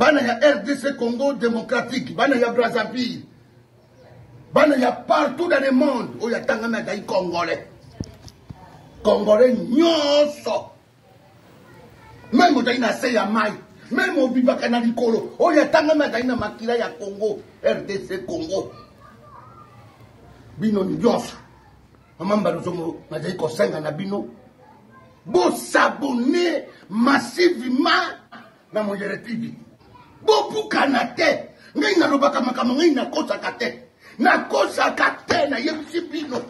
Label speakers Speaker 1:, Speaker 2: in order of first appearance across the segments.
Speaker 1: bana ya RDC Congo démocratique, bana ya Brazzaville, bana ya partout dans le monde, où il y a tant de Congolais. Congolais nyonso. Même au Daïna Seya Mai, même au Bibakana Likolo, où il y a tant de Daïna Makila ya Congo, RDC Congo. Bino nyonso. Amamba Luzomo, Najaiko Senga na Bino. Bo s'abonner massivement na Mongere TV. Bo bukana te. Ngai na lobaka makambo ngai na kosa kate. Na kosa kate na yebisi bino.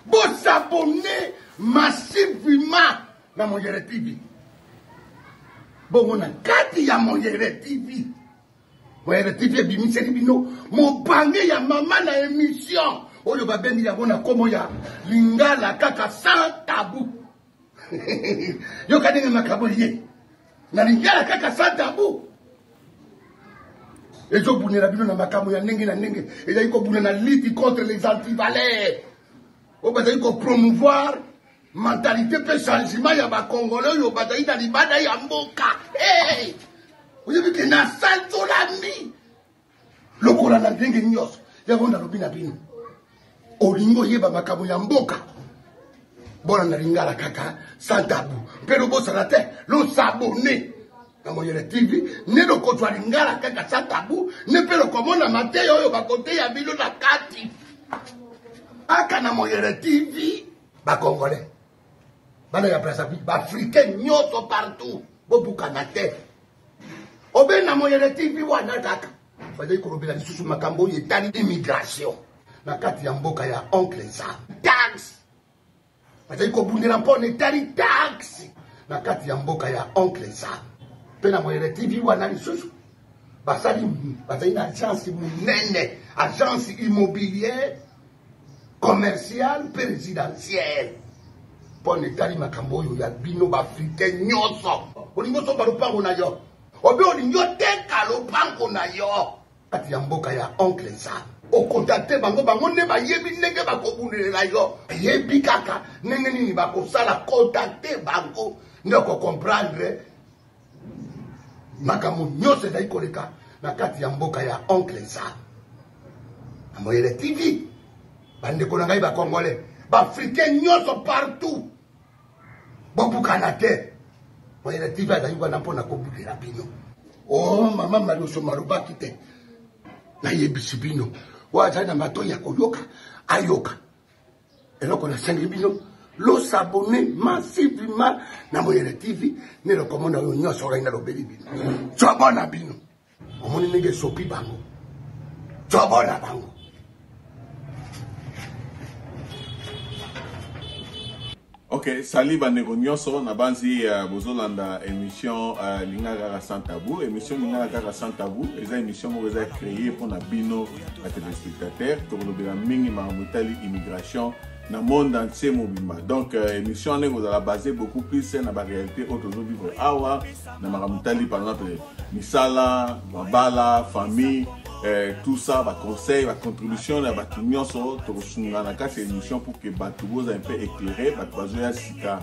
Speaker 1: Bo s'abonner massivement na Mongere TV. Bo mona kati ya Mongere TV. Mongere TV bimiseli bino mo bange ya mama na émission. Oyo babengi ya bona komo ya lingala kaka sans tabou. Yo kadenge makabo ye. Na lingala kaka sans tabou. Ezo bunela bino na makamo ya ndenge na ndenge. Eza iko bunela na lutte contre les antivaleurs. Obaza iko promouvoir mentalité pe changement ya ba Congolais yo baza ina libada ya mboka. Hey! Oyo bike na santo lami. Lokola na ndenge nyos. Ya bonda lobina bino. Olingo yeba makambo ya mboka. Bona na lingala kaka sans tabou. Pero bosa na te lo s'abonner na Mongere TV ne lo kotwa lingala kaka sans tabou ne pero komona mateyo oyo bakote ya bino na kati. Aka na Mongere TV ba Congolais. Bana ya Brazzaville ba Africain nyoto partout. Bobuka na te. Obe na Mongere TV wana kaka. Bada ikorobela lisusu makambo yetani immigration. Na kati ya mboka ya oncle za tax bazali kobundela mpone tali tax na kati ya mboka ya oncle za pe na Mongere TV wana lisusu bazali na agence munene, agence immobilière commerciale présidentielle mpone tali makambo oyo ya bino baafrikain nyonso. Olingo somba lopango na yo obe olingo teka lopango na yo kati ya mboka ya oncle za o contacter bango ne ba yebi ndenge ba kobunela yo yebi kaka ndenge nini ba ko sala contacter bango ndeko comprendre makambo nyose dai koleka na kati ya mboka ya oncle za na Mongere TV bande ko ngai ba Congolais ba africain nyonso partout bobukana te Mongere TV dai ko na mpona ko bukela bino. Oh mama maluso marubaki te na yebisi bino. Wajana mato ya koyoka ayoka eloko na sengi bino lo s'abonner massivement na Mongere TV ne lo komona yo nyoso ina lo beli bino chobona bino omoni nenge sopi bango chobona bango.
Speaker 2: Ok, sali bandeko nyonso na banzi bozolanda émission Lingala Kaka Sans Tabou. Émission Lingala Kaka Sans Tabou, eza émission moko eza créée pour na bino ba téléspectateurs to kolobela mingi makamutali immigration na monde entier mobimba. Donc émission ne vous a basé beaucoup plus na ba réalité auto vivre awa na makamutali par exemple misala, babala, famille tout ça, va conseil, va contribution, va nyonso to sunga na kati émission pour que batuboza un peu éclairé, batuboza sika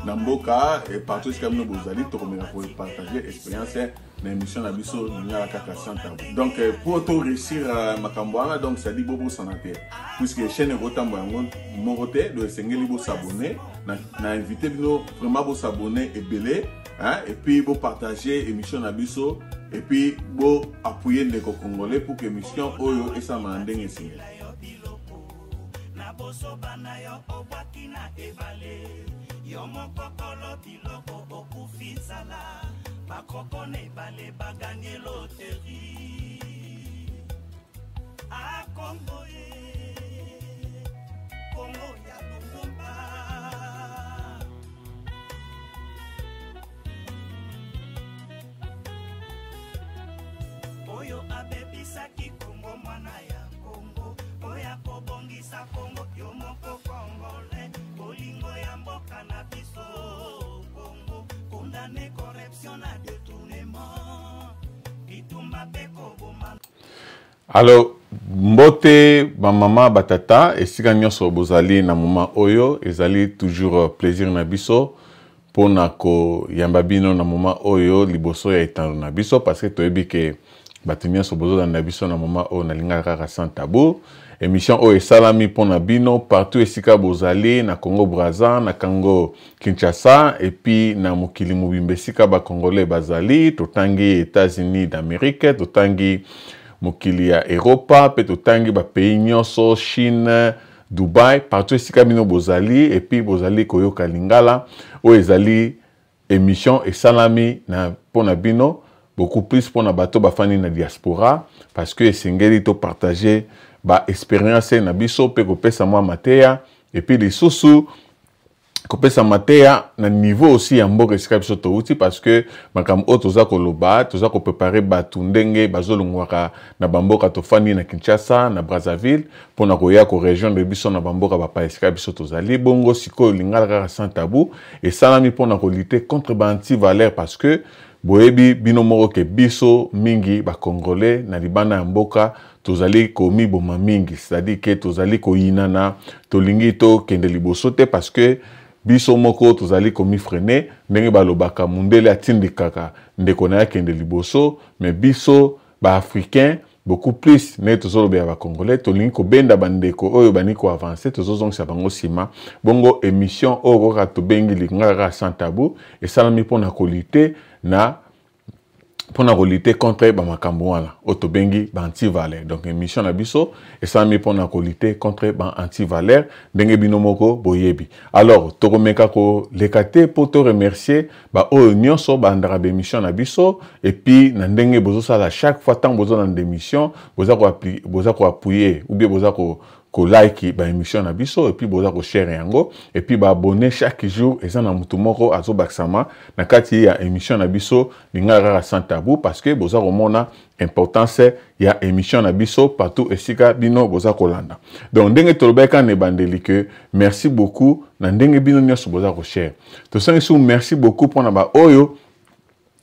Speaker 2: namboka et partout ce que nous bozali to komela pour partager expérience na émission na biso Lingala Kaka Sans Tabou. Donc pour tout réussir makambwana donc ça dit bobo sanate puisque chaîne rotambo yango morote do sengeli bo s'abonner na invité bino vraiment bo s'abonner et belé hein et puis bo partager émission na biso et puis bo appuyer les Congolais pour que l'émission oyo et ça m'a ndenge signé.
Speaker 3: Oyo abebisaki Kongo mwana ya Kongo oya kobongisa Kongo yo moko Congolais bolingo ya mboka na biso Kongo condamné corruption na détournement bitumba pe koboma.
Speaker 2: Alors mbote ba mama batata esika nyonso bozali na moment oyo ezali toujours plaisir na biso pona ko yamba bino na moment oyo liboso ya etando na biso parce que toyebi ke bato nyonso bozolanda biso na moment oyo nalingaka kaka sans tabou. Émission oyo esalami pona bino partout esika bozali na Congo Brazza, na Congo Kinshasa et puis na mokili mobimba esika ba Congolais bazali, totangi États-Unis d'Amérique, totangi mokili ya Europa, pe totangi ba pays nyonso Chine, Dubai, partout esika bino bozali et puis bozali koyoka lingala oyo ezali émission esalami na pona bino beaucoup plus pona bato bafani na diaspora parce que esengeli to partager ba expérience na biso pe kopesa mwa mateya et puis les sous kopesa mateya na niveau aussi ya mboka esika biso touti parce que makambo oyo toza koloba toza kopréparer bato ndenge bazolongwaka na bamboka tofandi na Kinshasa na Brazzaville pona koya ko région de biso na bamboka bapa esika biso tozali bongo sikoyo lingala kaka sans tabou esalami pona kolite contre ba anti-valeur parce que boyebi bino moko ke biso mingi ba Congolais na libanda ya mboka tozali komi boma mingi c'est-à-dire que tozali koyinana tolingi to kende liboso te parce que biso moko tozali komi freiner ndenge balobaka mundele atindikaka ndeko na ya kende liboso mais biso ba africain beaucoup plus ne tozoloba ba Congolais tolingi ko benda bandeko oyo bani ko avancer tozozongisa bango sima bongo émission oyo ka to bengi lingaka sans tabou et salami pona kolite na pona kolite contre ba makambo wana otobengi ba anti-valeur donc émission na biso esalami pona kolite contre ba anti-valeur ndenge bino moko boyebi alors tokomeka ko lekate po to remercier ba oyo nyonso ba ndara ba émission na biso et puis na ndenge bozo sala chaque fois tant bozo na émission boza ko appuyer ou bien boza ko like ba émission na biso et puis boza ko share yango et puis ba abonner chaque jour eza na mutu moko azo baksama na kati ya émission na biso lingala sans tabou parce que boza komona importance ya émission na biso partout esika bino boza kolanda donc ndenge tolobeka ne bandeli que merci beaucoup na ndenge bino nyonso boza ko share to sangi merci beaucoup pona ba oyo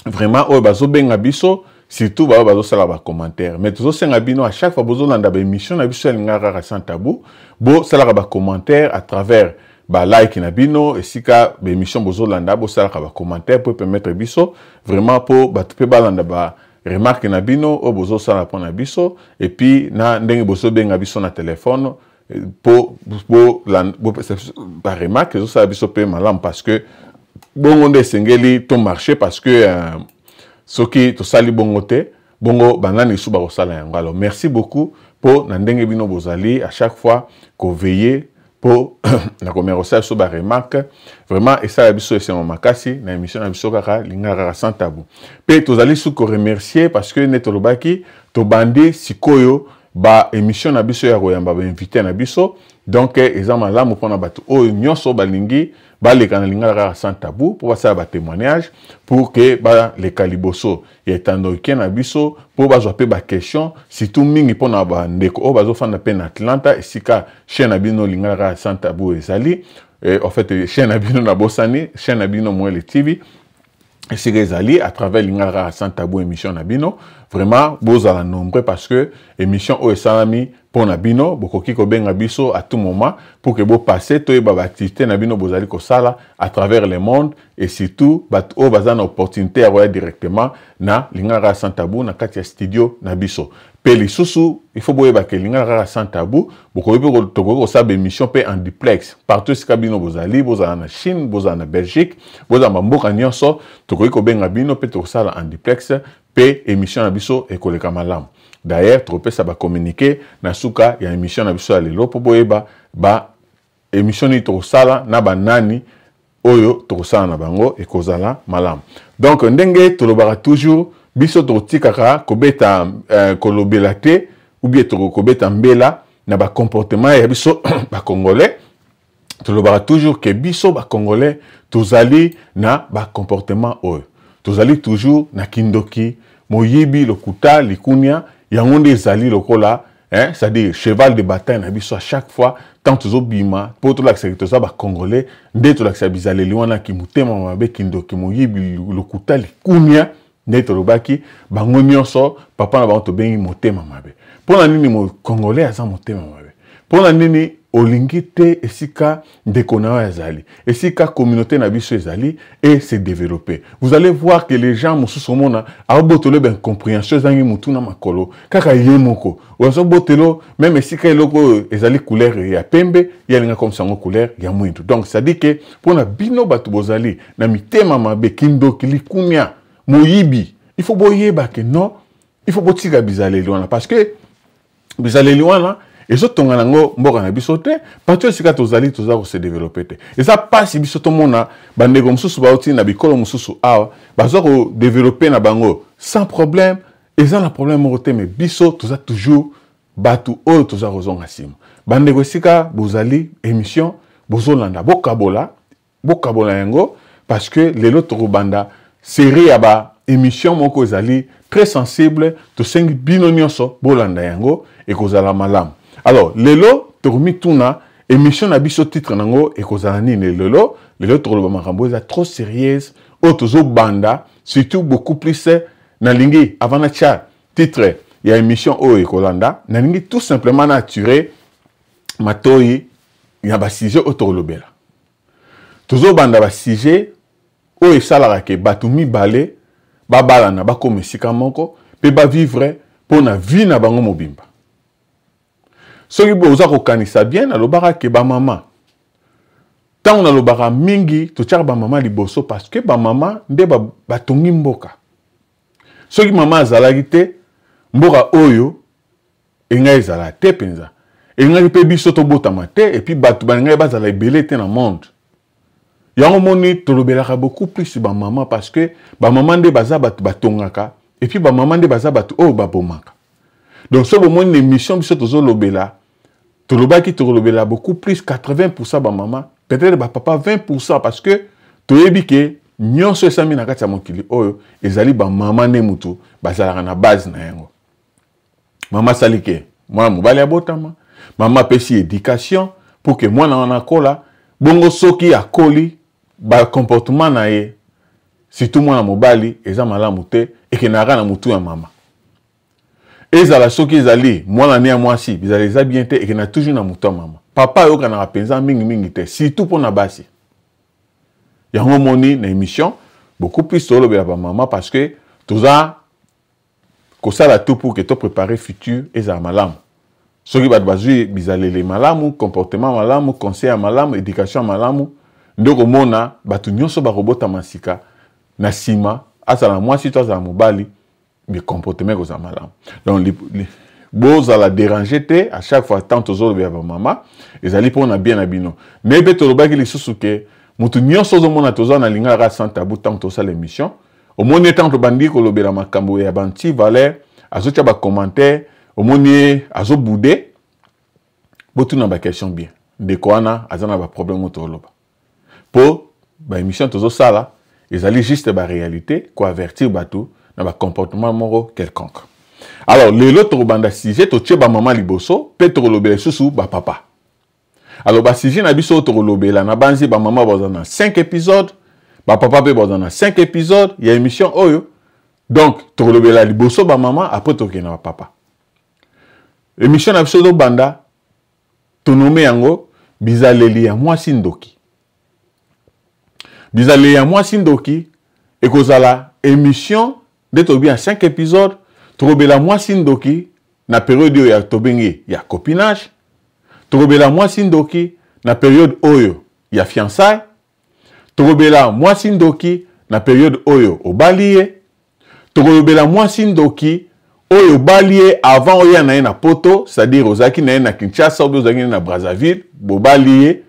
Speaker 2: vraiment oyo bazo benga biso surtout bazo sala ba commentaire mais toujours senga bino à chaque fois bozo landa ba émission na biso lingaka sans tabou bo sala ba commentaire à travers ba like na bino esika ba émission bozo landa bo sala ba commentaire pour permettre biso vraiment pour ba tupe ba landa ba remarque na bino o bozo sala pona biso et puis na ndenge bozo benga biso na téléphone pour ba remarque zo sala biso pe malam parce que bongo nde sengeli to marché parce que soki to sali bongo te bongo banani suba ko sala yango alors merci beaucoup pour na ndenge bino bozali à chaque fois ko veiller pour na komerosa so ba remarque vraiment et ça biso et c'est makasi na émission na biso kaka lingaka sans tabou pe tozali sou ko remercier parce que netolobaki to bandi sikoyo ba émission na biso ya koyamba ba invité na biso donc ezama la mo pona bato o nyonso balingi baleka na lingala sans tabou pour passer ba témoignage pour que ba les caliboso etando na biso pour bazwa pe ba question surtout mingi pona ba ndeko o bazo fanda pe na Atlanta esika chaîne na bino lingala sans tabou ezali en fait chaîne na bino na bosani chaîne na bino Mwele TV esika ezali à travers lingala sans tabou émission na bino vraiment bozala nombreux parce que émission o esalami pona bino bokoki ko benga biso à tout moment pour que bo passer to ba activité na bino bozali ko sala à travers le monde et surtout bat o bazana opportunité à voir directement na lingala sans tabou na kati ya studio na biso pe lisusu il faut boyeba ke lingala sans tabou bokoki ko toko ko sala émission pe en duplex partout ce kabino bozali bozala na Chine bozala na Belgique bozala mboka nyonso tokoki ko benga bino pe to sala en duplex pe émission na biso e koleka malamu d'ailleurs trop ça va communiquer na suka ya émission na biso ya lelo po boyeba ba émission ni to sala na banani oyo to sala na bango e kozala malamu donc ndenge tolobaka toujours biso to tikaka kobeta kolobela te ou bien to kobeta mbela na ba comportement ya biso ba congolais tolobaka toujours que biso ba congolais tozali na ba comportement oyo tozali toujours na kindoki moyibi lokuta likunia yango nde ezali lokola c'est-à-dire cheval de bataille na biso à chaque fois tant tozobima po tolakisa toza ba congolais nde tolakisa bizaleli wana ki mutema mabe kindoki moyibi lokuta likunia nde tolobaki bango nyonso papa na bango tobengi motema mabe mpona nini mo congolais aza motema mabe mpona nini olingi te esika ndeko na yo ezali, esika communauté na biso ezali et se développer. Vous allez voir que les gens mususu mona abotolo ben compréhension zangi mutu na makolo kaka yemoko ozo botelo même esika eloko ezali couleur ya pembe yalinga comme ça couleur ya mwindu. Donc ça dit que pona bino batu bozali na mitema mabe kindoki likumia moyibi, il faut boyeba que non, il faut botika bizaleli wana parce que bizaleli wana ezo tonga nango mboka na biso te patio sika tozali toza ko se développer te. Et ça passe biso to mona bandeko mususu baoti na bikolo mususu awa bazo ko développer na bango sans problème. Et ça na problème mo te mais biso toza toujours batu o toza kozonga sima. Bandeko sika bozali émission bozolanda bokabola yango parce que lelo tokobanda série ya ba émission moko ezali très sensible to sengi bino nyonso bolanda yango et kozala malamu. Alors, lelo, tourmi tuna, émission na biso titre nango, et kozala nini lelo toroba makambo eza trop sérieuse, otozo banda, surtout beaucoup plus, na lingi, avant na tcha, titre, il y a émission o et kolanda, na lingi tout simplement naturé, matoi, il y a ba sujet otorolobela. Tozo banda ba sujet, o et salara ke batu mi balé, ba balana, ba kome sika moko, pe ba vivre, pour na vie na bango mobimba. Ce qui vous a reconnaissé bien, alobara ke ba mama. Tant on alobara mingi, to tchar ba mama liboso parce que ba mama nde ba tongi mboka. Ce qui mama azalaki te, mboka oyo enga ezala te penza. Enga pe biso to botama te et puis batu ba nga bazala ebele te na monde. Yango moni to lobelaka beaucoup plus ba mama parce que ba mama nde baza batu batongaka et puis ba mama nde baza batu o ba bomaka. Donc, ce moment, une émission, biso tozo lobela, tolobaki tolobela beaucoup plus, 80% ba maman, peut-être ba papa 20% parce que toyebi ke nyonso esami na kati ya mokili oyo ezali ba maman ne mutu bazalaka na base na yango. Mama salike, mwana mobali abotama, mama pesi éducation pour que mwana wana kola, bongo soki akoli ba comportement na ye, surtout mwana mobali eza malamu te et ke na mutu ya mama. Ezala soki ezali mwana ne ya mwasi bizali eza bien te et que na toujours na mutu mama. Papa yo kana penza mingi te surtout pour na basi. Yango moni na émission beaucoup plus solo ba maman parce que toza ko sala tout pour que to préparer futur ezala malamu. Soki ba bazui bizali le malamu, comportement malamu, conseil malamu, éducation malamu, ndoko mona batu nyonso ba robota masika na sima azala mwasi to azala mobali. Mais comportement que ça malam. Donc beaux à la déranger te à chaque fois tant aux autres maman et ça li pour na bien abino. Mais beto lobaki li susuke mutu nyonso zo mona toza na linga ra sans tabou tant to ça l'émission. Au moins tant to bandi ko lobela makambo ya banti Valère azo tia ba commentaire au moins azo boudé botu na ba question bien. De koana azana ba problème moto loba. Pour ba émission tozo sala ezali juste ba réalité ko avertir batou na ba comportement moro quelconque. Alors, les autres banda sujet to tcheba maman liboso, petro lobele susu ba papa. Alors ba sujet na biso to lobela na banzi ba maman bazana 5 épisodes, ba papa be bazana 5 épisodes, il y a émission oyo. Donc, to lobela liboso ba maman après to kena ba papa. Émission na biso do banda to nommé yango bizaleli ya mwasi ndoki. Bizaleli ya mwasi ndoki ekozala émission de tobi en 5 épisodes, Torobela mwasi ndoki na période ya tobengi ya copinage, Torobela mwasi ndoki na période oyo ya fiançailles, Torobela mwasi ndoki na période oyo obalie, Torobela mwasi ndoki oyo balie avant oya na na poto, c'est-à-dire ozaki na Kinshasa ou ozaki na Brazzaville, bobalie,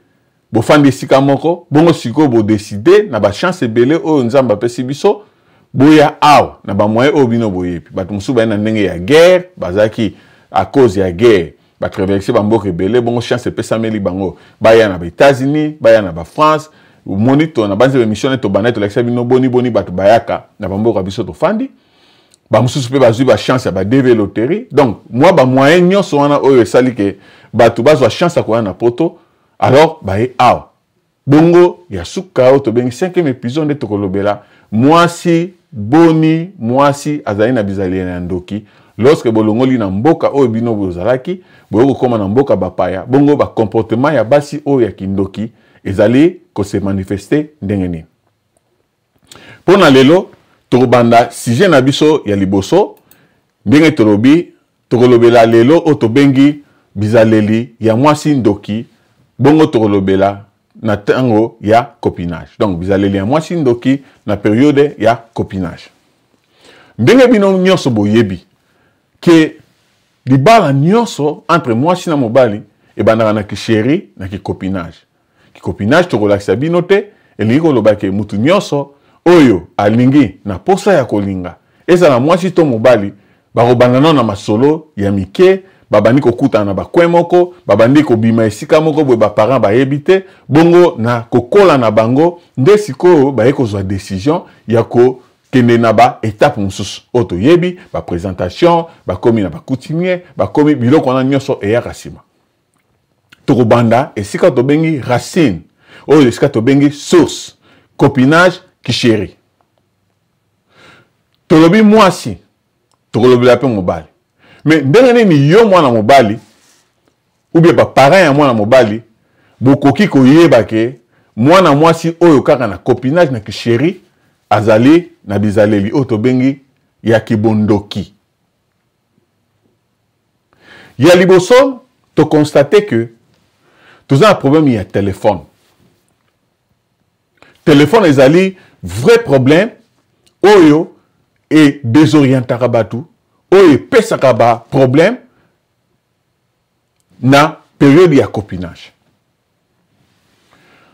Speaker 2: bofandi sika moko, bongo siko bo décider na ba chance belé oyo nzamba pesi biso. Boya aw na ba moyen obino boyepi batu musu ba na ndenge ya guerre bazaki à cause ya guerre ba traverser ba mboka belé bongo chance pesa meli bango baya na ba États-Unis baya na ba France monitor na banze émission to baneto l'exa bino boni batu bayaka na ba mboka biso to fandi ba musu pe bazui ba chance ba DV loterie. Donc moi ba moyen nyonso wana oyo esali ke batu bazwa chance ko na poto alors ba e aw bongo ya suka to bengi 5e épisode de tokolobela moi si boni mwasi azali na bizali na ndoki lorsque bolongoli na mboka oyo bino bozalaki boyo koma na mboka bapaya bongo ba comportement ya basi oyo ya kindoki ezali ko se manifester ndenge nini. Pona lelo tokobanda sujet na biso ya liboso ndenge tolobi tokolobela lelo o tobengi bizaleli ya mwasi ndoki bongo tokolobela na tango ya copinage. Donc bizaleli ya mwasi ndoki na période ya copinage. Ndenge bino nyonso boyebi ke libala nyonso entre mwasi na mobali ebandaka na kisheri na kicopinage. Kicopinage tokolakisa bino te elingi koloba ke mutu nyonso oyo alingi na posa ya kolinga ezala mwasi to mobali bakobanda na masolo ya mike babandi kokutana na bakwe moko babandi kobima esika moko boye baparent bayebi te bongo na kokola na bango nde sikoyo baye kozwa décision ya kokende na ba étape mosusu oyo toyebi baprésentation bakomi na bakutimier bakomi biloko wana nyonso eyaka nsima. Tokobanda esika tobengi racine oyo esika tobengi source copinage kisheri. Tolobi mwasi tokolobela pe mobali. Mais ndenge nini yo mwana mobali ou bien ba parent ya mwana mobali bokoki koyeba ke mwana mwasi oyo kaka na copinage na kisheri azali na bizaleli oyo tobengi ya kibondoki. Ya liboso to constate que tous un problème ya téléphone. Téléphone ezali vrai problème oyo et désorientaka batu oyo pesaka ba problème na période ya copinage.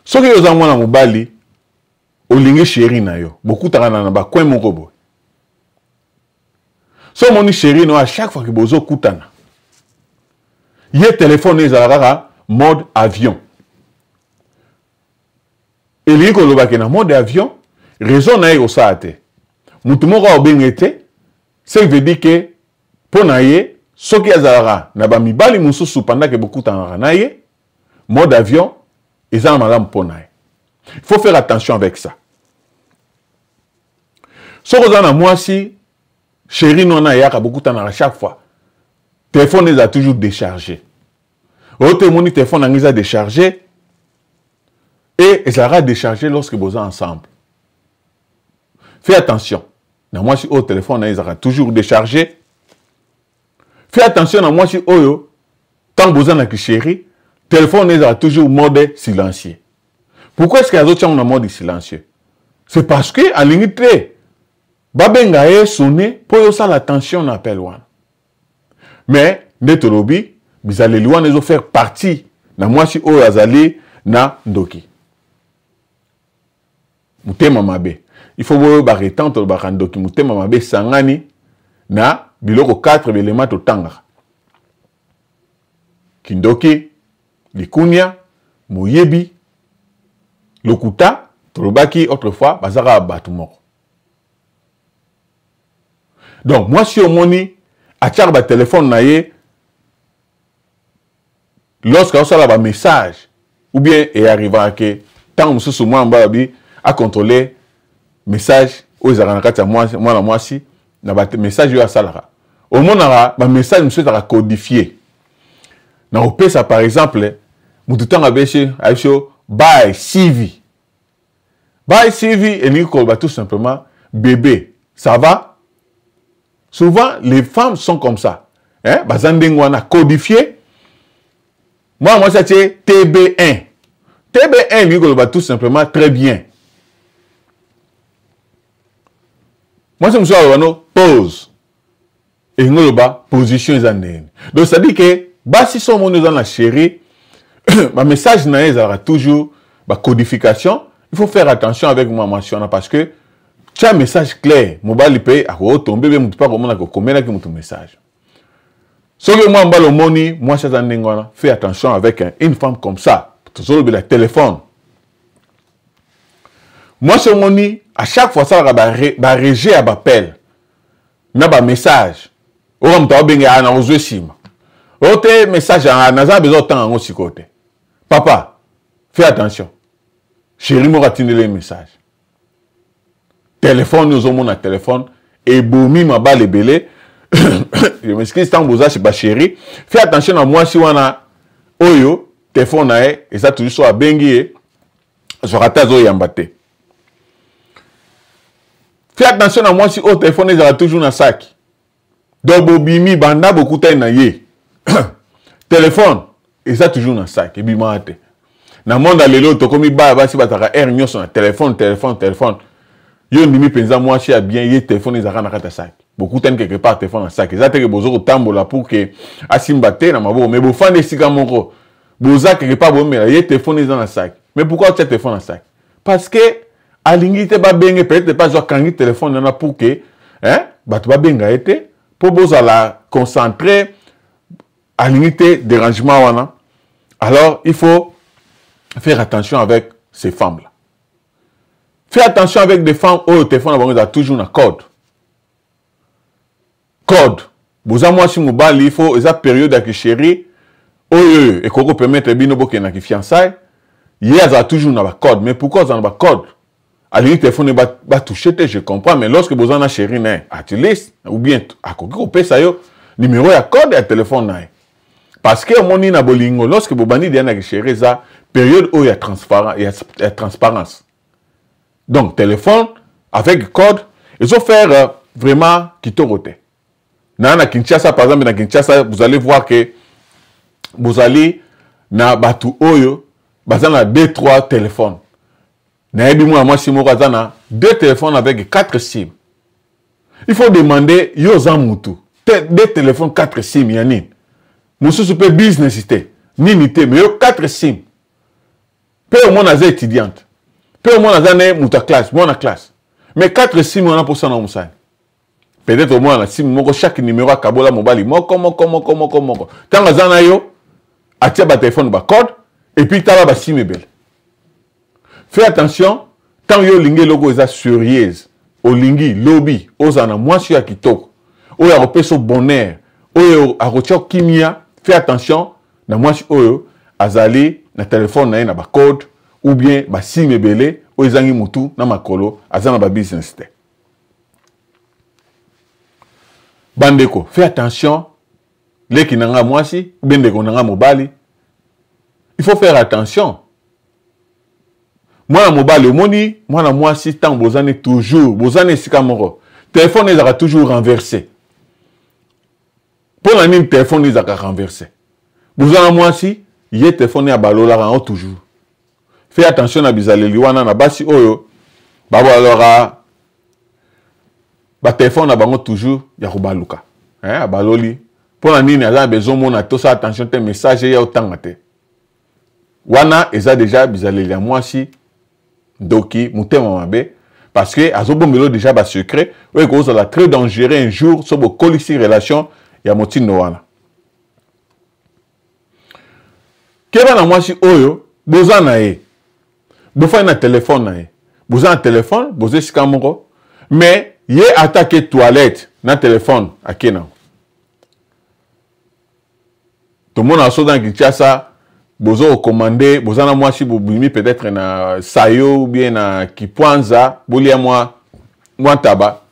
Speaker 2: Soki yo za mwana mobali olingi chéri na yo bokutaka na ba coin moko boy. So moni chéri no à chaque fois que bozo kutana ye téléphone ezala kaka mode avion. Elingi koloba ke na mode avion raison na ye osala te. Mutu moko obengete ce qui veut dire que pour naye soki azalaka na ba mibali mususu pendant que beaucoup en naye mode avion ezala malamu pour naye. Il faut faire attention avec ça. Soko za na mwasi chéri non na yaka beaucoup à chaque fois. Téléphone est toujours déchargé. Autre mon téléphone est déchargé et il sera déchargé lorsque vous êtes ensemble. Fais attention. Moi, si au téléphone, il sera toujours déchargé. Fais attention à moi, si au quand vous êtes en chéri, téléphone il sera toujours mode silencieux. Pourquoi est-ce qu'il y a d'autres gens en mode silencieux? C'est parce que à limite, babenga est sonné pour ça l'attention n'appelle one. Mais netolobi, vous allez loin les faire partie. Na moi si au azali na ndoki. Mutema mabe. Il faut voir baretante le barandoki mutema mabe sangani na biloko 4 éléments to tanga. Kindoki, likunya, moyebi, lokuta, tolobaki autrefois bazara batumoko. Donc moi si au moni achar ba téléphone na ye lorsque on a un message ou bien il arrivera que tant que ce moi à contrôler message aux aranakata moi la moi si na ba message yo salara au monara ba message monsieur ta codifié na opesa par exemple mutu tanga beshe aisho by CV et ni ko ba tout simplement bébé ça va. Souvent les femmes sont comme ça hein bazandengwana codifié. Moi ça c'est TB1 lui ko ba tout simplement très bien. Moi, je me suis dit, pause. Et nous, position est. Donc, ça dit que, si son monde dans la chérie, ma message n'a toujours ma codification. Il faut faire attention avec ma mention parce que tu as un message clair. Mobile paye à tomber, mais tu pas comment comment ton message. Ce que moi, moi, fais attention avec une femme comme ça. Tu as le téléphone. Moi, ce moni, à chaque fois, ça va réger à l'appel. Na ba message. On va bien à nos sim. Autre message à n'a besoin de temps en aussi côté. Papa, fais attention. Chérie, moi ratine les messages. Téléphone, nous avons un téléphone et boumi ma balle belé. je m'excuse tant boza chez chéri fais attention à moi si wana oyo téléphone nae et ça toujours so abengi so rata zo yambate fais attention à moi si au téléphone ils ont toujours na sac donc bobimi banda beaucoup tay na ye téléphone et ça toujours na sac et bimate na monde lelo to komi ba ba si bataka nyoso na téléphone yo ndimi penza moi si a bien ye téléphone ils ont na kata sac beaucoup de quelque part téléphone en sac ça te que bozo tambola pour que asimbate na mabo mais bo fande sika moko boza quelque part bo mais ye téléphone ils ont en sac mais pourquoi tu as téléphone en sac parce que alingi te ba benga peut-être pas zo kangi téléphone na pour que hein ba to ba benga été pour boza la concentrer alingi te dérangement wana alors il faut faire attention avec ces femmes là fais attention avec des femmes au téléphone ba ont toujours un code boza moi si mobali il faut esa période à chéri oyo et koko permettre bino boke na ki fiançailles il y a toujours na ba code mais pourquoi ça na ba code à l'unité téléphone ba toucher je comprends mais lorsque boza na chéri na utilise ou bien à koko pesa yo numéro ya code ya téléphone na parce que moni na bolingo lorsque bobani dia na ki chéri ça période où il y a transparence donc téléphone avec code ils vont faire vraiment kitorote. Na Kinshasa, par exemple, na Kinshasa, vous allez voir que vous allez na batu oyo, bazana 2-3 téléphones. Na ebi moi si moko azana 2 téléphones avec 4 SIM. Il faut demander yo zamutu. 2 téléphones 4 SIM yani. Musu super business ité. Nini té mais yo 4 SIM. Peu au moins as étudiante. Peu au moins as muta classe, moi classe. Mais 4 SIM on a pour ça na musani. Peut-être au moins la SIM moko chaque numéro à kabola mobile moko. Tant azana yo atia ba téléphone ba code et puis tala ba SIM belle. Fais attention tant yo lingi logo eza surieuse o lingi lobby ozana mwasi ya kitoko oyo akopeso bonheur oyo akotia kimia fais attention na mwasi oyo azali na téléphone na ye na ba code ou bien ba SIM belle oyo ezangi mutu na makolo azana ba business te. Bandeko, fais attention. Les qui n'ont moi si, bien de qu'on mobali. Il faut faire attention. Moi, mobali, moi si, tant vous en êtes toujours, vous en êtes si kamoro. Téléphone, ils aura toujours renversé. Pour la ligne, téléphone, ils aura renversé. Vous en moi si, il y a téléphone à balola en toujours. Fais attention à bizaleli wana na basi oyo. Babo alors ba téléphone na bango toujours ya kobaluka hein baloli pour la nini aza besoin mona to ça attention tes messages ya otangate wana eza déjà bizaleli ya mwasi doki mutema mabe parce que azobombelo déjà ba secret oyo ko la très dangereux un jour so bo kolisi relation ya motindo wana keba na mwasi oyo boza na ye bofa na téléphone na ye boza na téléphone boza sikamoko mais il a attaqué toilette na téléphone à Kena. Tout le monde a sauté dans Kinshasa, bozo recommandé, bozana moi si bobimi peut-être na Sayo ou bien na Kipwanza, bolia moi taba.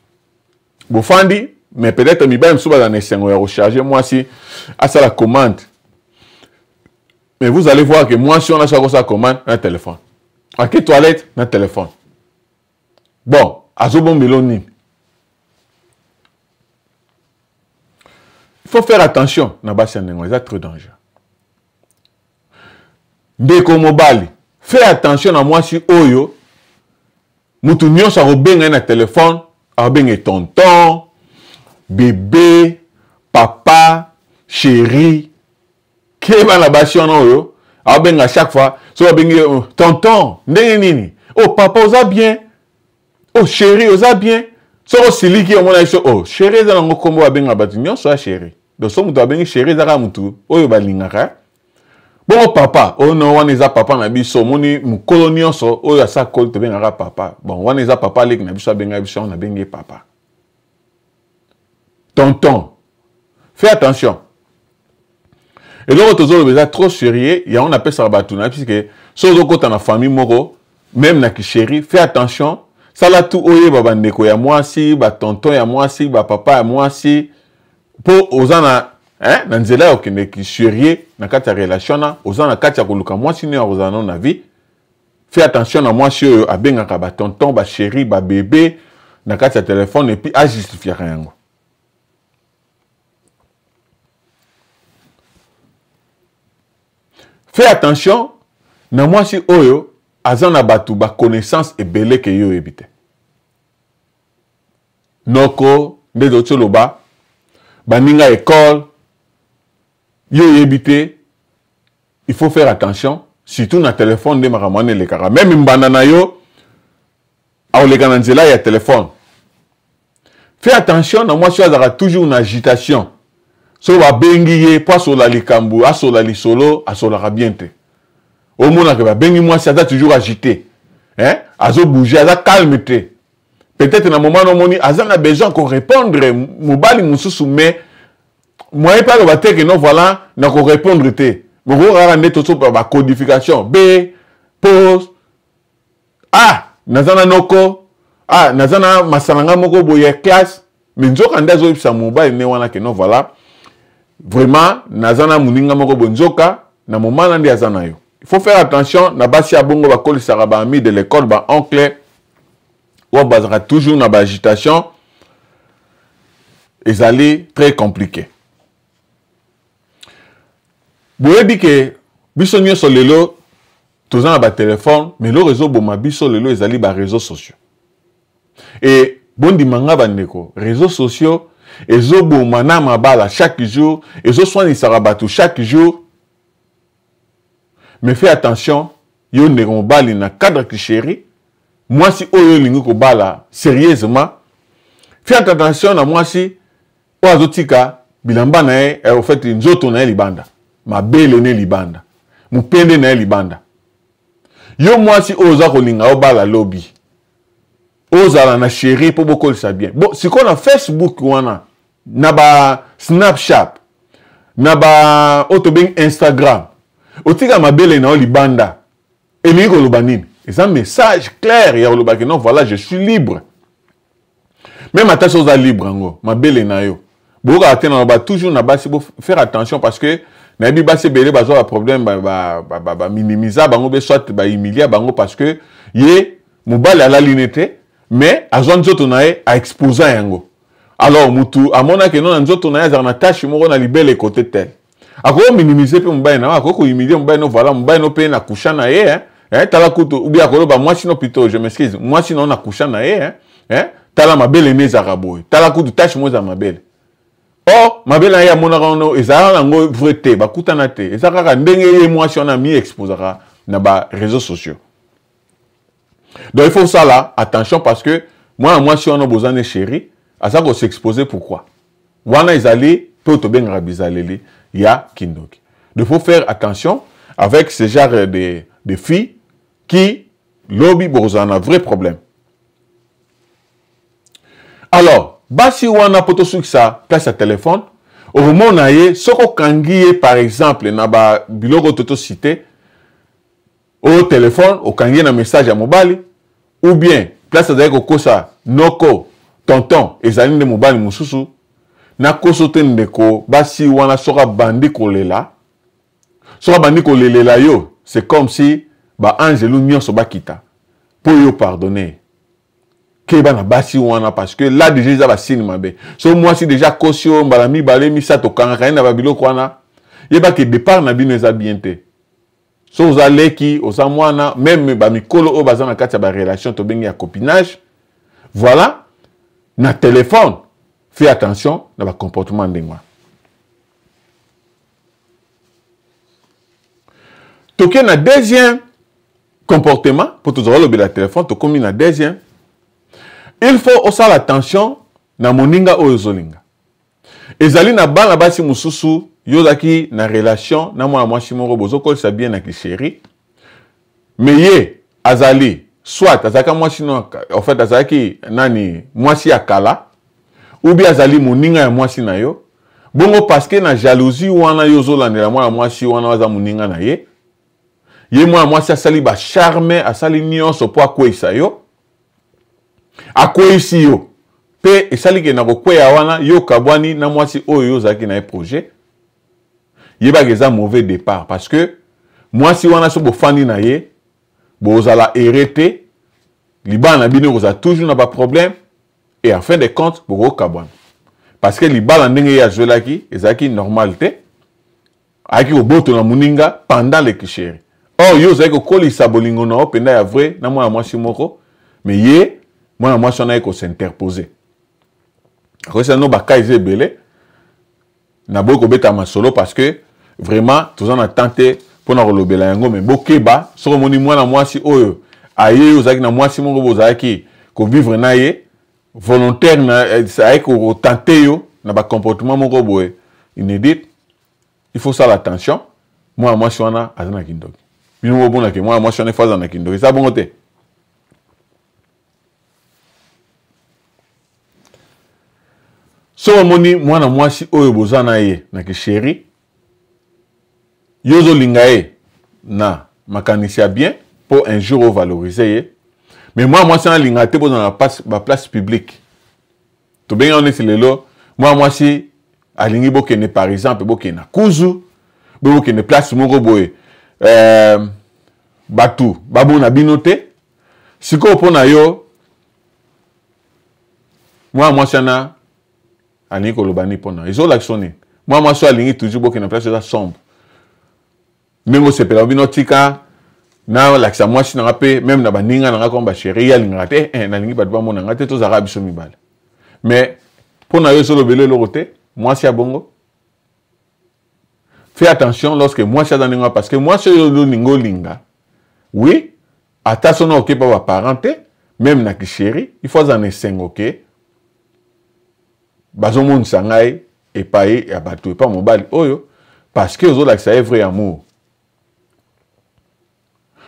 Speaker 2: Bofandi, mais peut-être mi ba msuba dans esengo ya recharger moi si à ça la commande. Mais vous allez voir que moi si on a sa commande na téléphone. À quelle toilette na téléphone. Bon, azobon meloni. Il faut faire attention na basi ndengo c'est trop dangereux. Ndeko mobali, fais attention à moi si oyo mutu nyonso akobenga na téléphone, akobenga tonton, bébé, papa, chéri. Keba na basi oyo, akobenga chaque fois, so akobenga tonton, ndenge nini? Oh papa oza bien. Oh chéri oza bien. So siliki o mona oh chéri za ngo kombo abenga batu nyonso a chéri. Donc so mutu abengi chéri za ka mutu oyo balingaka. Bon papa, oh non wana eza papa na biso moni mukolo nyonso oyo asa kol te benga papa. Bon wana eza papa leki na biso abenga biso na bengi papa. Tonton. Fais attention. Et donc toujours eza trop sérieux, il y a on appelle ça batu na puisque so zo kota na famille moko même na ki chéri, fais attention. Ça là tout oye baba ndeko ya mwasi, ba tonton ya mwasi, ba papa ya mwasi. pour ozana hein na nzela yo kende ki chérie na kati ya relation na ozana kati ya koluka mwasi ne ozana na vie. Fais attention à moi si abengaka ba tonton ba chéri ba bébé na kati ya téléphone et puis a justifier rien. Fais attention na moi si oyo azana batu ba connaissance et belé que yo ebite. Noko ndezo tsoloba baninga école yo ebite, il faut faire attention. Surtout na téléphone de maramane le kara. Même mbana na yo, a le kananzela ya téléphone. Fais attention, na moi si azara toujours une agitation. So ba bengiye pas sur la likambu, a sur la lisolo, a sur la rabiente. Au mona que ba bengi moi si aza toujours agité. Hein? Azo bouger, aza calmete. Peut-être na moment no moni aza na besoin qu'on répondre mobali mususu mais moi pas ba te que non voilà na ko répondre te. Mais vous regardez tout ça par la codification. B, pause. Ah, nazana noko. Ah, nazana masalanga moko boye classe. Mais nous quand des autres ça mobile ne wana que non voilà. Vraiment nazana muninga moko bonzoka na moment nandi azana yo. Il faut faire attention na basi ya bongo ba koli saraba ami de l'école ba oncle. Ou bazara toujours na ba agitation. Et ça est très compliqué. Vous dit que biso nyonso lelo tozana ba téléphone mais le réseau boma biso lelo ezali ba réseaux sociaux. Et bondi manga bandeko réseaux sociaux ezo boma na mabala chaque jour ezo soigner sarabatu chaque jour. Mais fais attention yo ndeko bali na cadre ki chéri moi si oyo lingi ko bala sérieusement fais attention na moi si oazotika bilamba na e au fait nzoto na libanda. Ma belle ne libanda. Mupende na libanda. Yo moi si oza kolinga obala lobby. Oza na chéri pour beaucoup ça bien. Bon, si qu'on a Facebook wana, na ba Snapchat, na ba autobing Instagram. Otika ma belle na libanda. Et ni ko lobanine. Et un message clair ya loba que non voilà, je suis libre. Même à ta chose libre ngo, ma belle na yo. Boka atena ba toujours na ba si faire attention parce que na bi ba se belé ba zo ba problème ba minimiser bango be soit ba humilier bango parce que yé mobali ala linete mais azon nzoto nae a exposer yango. Alors mutu amona que non nzoto nae za na tâche moko na libele côté tel. Ako minimiser pe mobali na ako ko humilier mobali no voilà mobali no pe na kusha na ye hein tala kuto ou bien akolo ba moi sinon plutôt je m'excuse moi sinon na kusha na ye hein tala mabele ne za raboy tala kuto tâche mo za mabele. Oh, ma belle ya mona rono ezala nango vrai te bakutana te ezaka ka ndenge ye émotion na mi exposera na ba réseaux sociaux. Donc il faut ça là attention parce que moi si on a besoin de chéri à ça qu'on s'exposer pourquoi wana ezali peut to ben rabizaleli ya kindoki. Donc il faut faire attention avec ce genre de filles qui lobby bozana vrai problème. Alors basi wana poto ça place à téléphone au moment naie soko kangiye par exemple na ba biloko toto cité au téléphone au kangiye na message à mobile ou bien place à ko kosa noko tonton ezali de mobile mususu na kosote ndeko basi wana soka bandi kolela yo c'est comme si ba angelu nyonso bakita pour yo pardonner. Na basi wana parce que là déjà ça va signe mabe so moi si déjà caution balami balemi ça to kanga na babilo kwana yeba que départ na bino za bien te so uzale ki osamwana même ba mikolo o bazana kati ba relation to bengi ya copinage voilà na téléphone fais attention na ba comportement ndengwa toke na deuxième comportement pour tout le la téléphone to comme na deuxième. Il faut aussi l'attention na moninga ozolinga. Ezali na bana basi mususu yozaki na relation na mwa mwasi moko bozoko sa bien na chéri. Mais ye azali soit azaka mwasi no en fait azaki nani mwasi akala ou bien azali moninga ya mwasi na yo. Bongo parce que na jalousie wana yozolandela mwa mwasi wana waza moninga na ye. Ye mwa mwasi asali ba charme asali nyonso po akwesa yo. A quoi ici yo pe esali ke na kokweya wana yo kabwani na mwasi oyo ozalaki na projet yeba que ça mauvais départ parce que mwasi wana so bofandi na ye bozala hérité libana bino koza toujours na ba problème et en fin de compte boko kabwana parce que libala ndenge ya jolaki ezaki normalité aki oboto na muninga pendant le kisheri oh yo zaki kolisa bolingo na openda ya vrai na mwana mwasi moko mais ye mwana mwasi na ko s'interposer ko ça no bakaize belé na boko beta masolo parce que vraiment tous en attente pour na kolobela yango mais bokeba soko moni mwana mwasi oyo aye ozaki na mwasi moko bozaki ko vivre na ye volontaire na ça ko tenter yo na ba comportement moko boye inédit il faut ça l'attention moi mwasi wana azana kindoki bino bona ke moi mwasi wana faza na kindoki ça bon côté so moni mwana mwasi oyo bozana ye na ke chéri yozo lingae na makanisia bien pour un jour valoriser mais moi ça lingate pour dans la place publique to bien on est lelo moi si alingi bokene par exemple bokena kuzu bokene place moko boye batu babu na binote siko pona yo moi sana alingi kolobani pona iso l'action moi so alingi toujours bokene place ça sombre Mengo sepela bino tika na lakisa mwasi na ngape même na baninga na ngako ba chérie ya linga te na lingi ba mo na ngate to za rabi so mibale mais pour na yo solo belé le côté mwasi ya bongo fais attention lorsque mwasi dans linga parce que mwasi yo lingo linga oui attention na okepa ba parenté même na ki chérie il faut en esengo OK bazo mon sangai et paye ya bato et pas mobile oyo parce que ozo lakisa est vrai amour.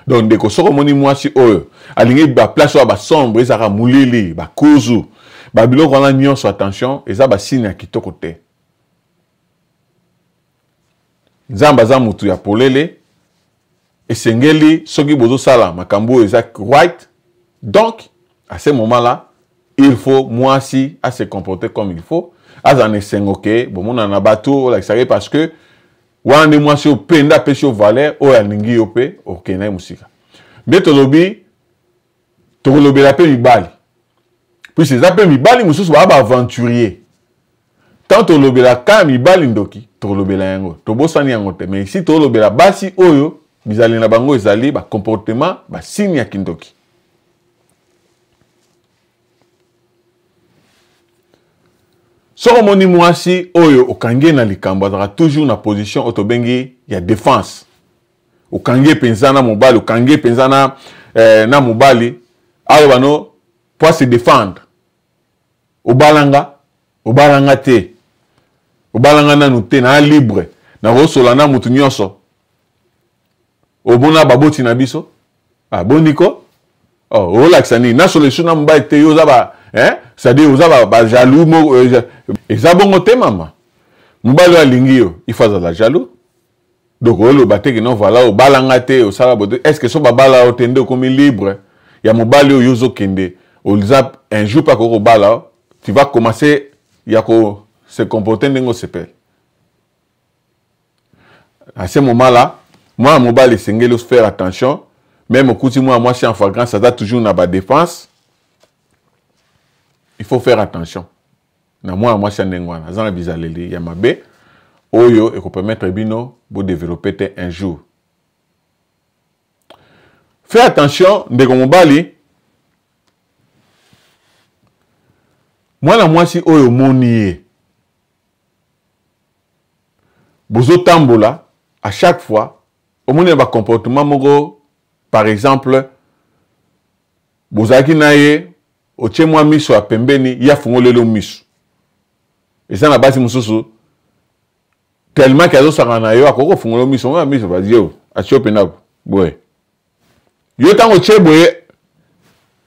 Speaker 2: Donc, dès que ce moni mwasi oyo, alingi ba place wa ba sombre, ezaka mulili, ba kozu, ba biloko wana nyonso attention, eza ba signe ya kitoko te. Nzamba za mutu ya polele, esengeli soki bozo sala makambo eza right. Donc, à ce moment-là, il faut mwasi à se comporter comme il faut. Azane sengoke, bon mona na bato, like parce que wana mwasi openda pesho valeur o alingi yo pe okena musika mais tolobi la pe mibali puis ces appels mibali mususu ba aventurier tant tolobela ka mibali ndoki tolobela yango tobosani yango te mais ici tolobela basi oyo bizali na bango ezali ba comportement ba signe ya kindoki. Soko moni mwasi oyo okange na likambo azaka toujours na position otobengi ya défense. Okange penzana mobali, okange penzana na mobali, ayo bano pour se défendre. Obalanga te. Obalanga na nute na libre, na rosola na mutu nyonso. Obona baboti na biso. Ah boniko. Oh, olaksani na solution na mobali te yo za ba c'est-à-dire vous avez jaloux et ça bon côté maman mobali alingi yo il faut la jaloux donc le baté que non voilà au balangate au sala bote est-ce que so babala otende comme libre ya mobali yo zo kende au zap un jour pas ko bala tu vas commencer ya ko se comporter ndengo sepel à ce moment-là moi mobali sengeli faire attention même au coup moi c'est en flagrant ça doit toujours na ba défense. Il faut faire attention. Na moi chanengwana zana bizaleli ya mabe oyo et ko permettre bino bo développer un jour. Fais attention ndeko mobali. Moi si oyo monié. Bozo tambola à chaque fois au moni ba comportement moko par exemple bozaki naye oche mwa miso a pembeni ya fungolelo miso eza na basi mususu tellement que azo sangana yo akoko fungolelo miso mwa miso bazio achope na boye yo tango cheboye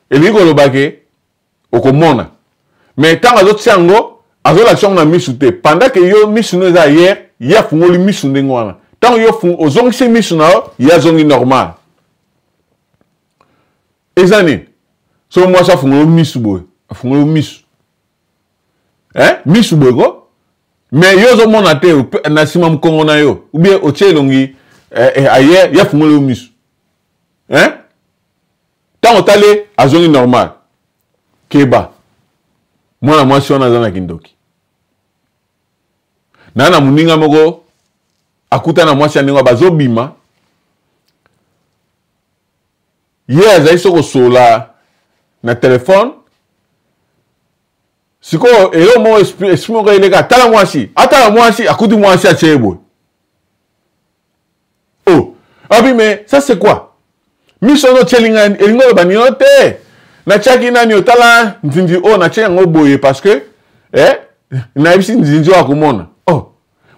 Speaker 2: elingo lobake okomona mais tango azo tsango azo l'action na miso te pendant que yo miso no za hier ya fungoli miso ndengwana tango yo fung ozongi se miso na ya zongi normal ezani so moi ça fungolo misu boy fungolo misu hein misu bogo mais yo zo mona te na sima mkongo na yo ou bien ochelongi aye ya fungolo misu hein tant otale azongi normal keba mwana mwasi wana zana kindoki na muninga moko akuta na mwasi aninga bazobima ye azali soko sola na telefone siko eyo mo esprit moko eleka atala mwasi akuti mwasi achebo oh abi mais ça c'est quoi misono chelinga elingo banino te na chaki nani otala nzinzi o na chenga boye parce que na ibisi nzinzi wa kumona oh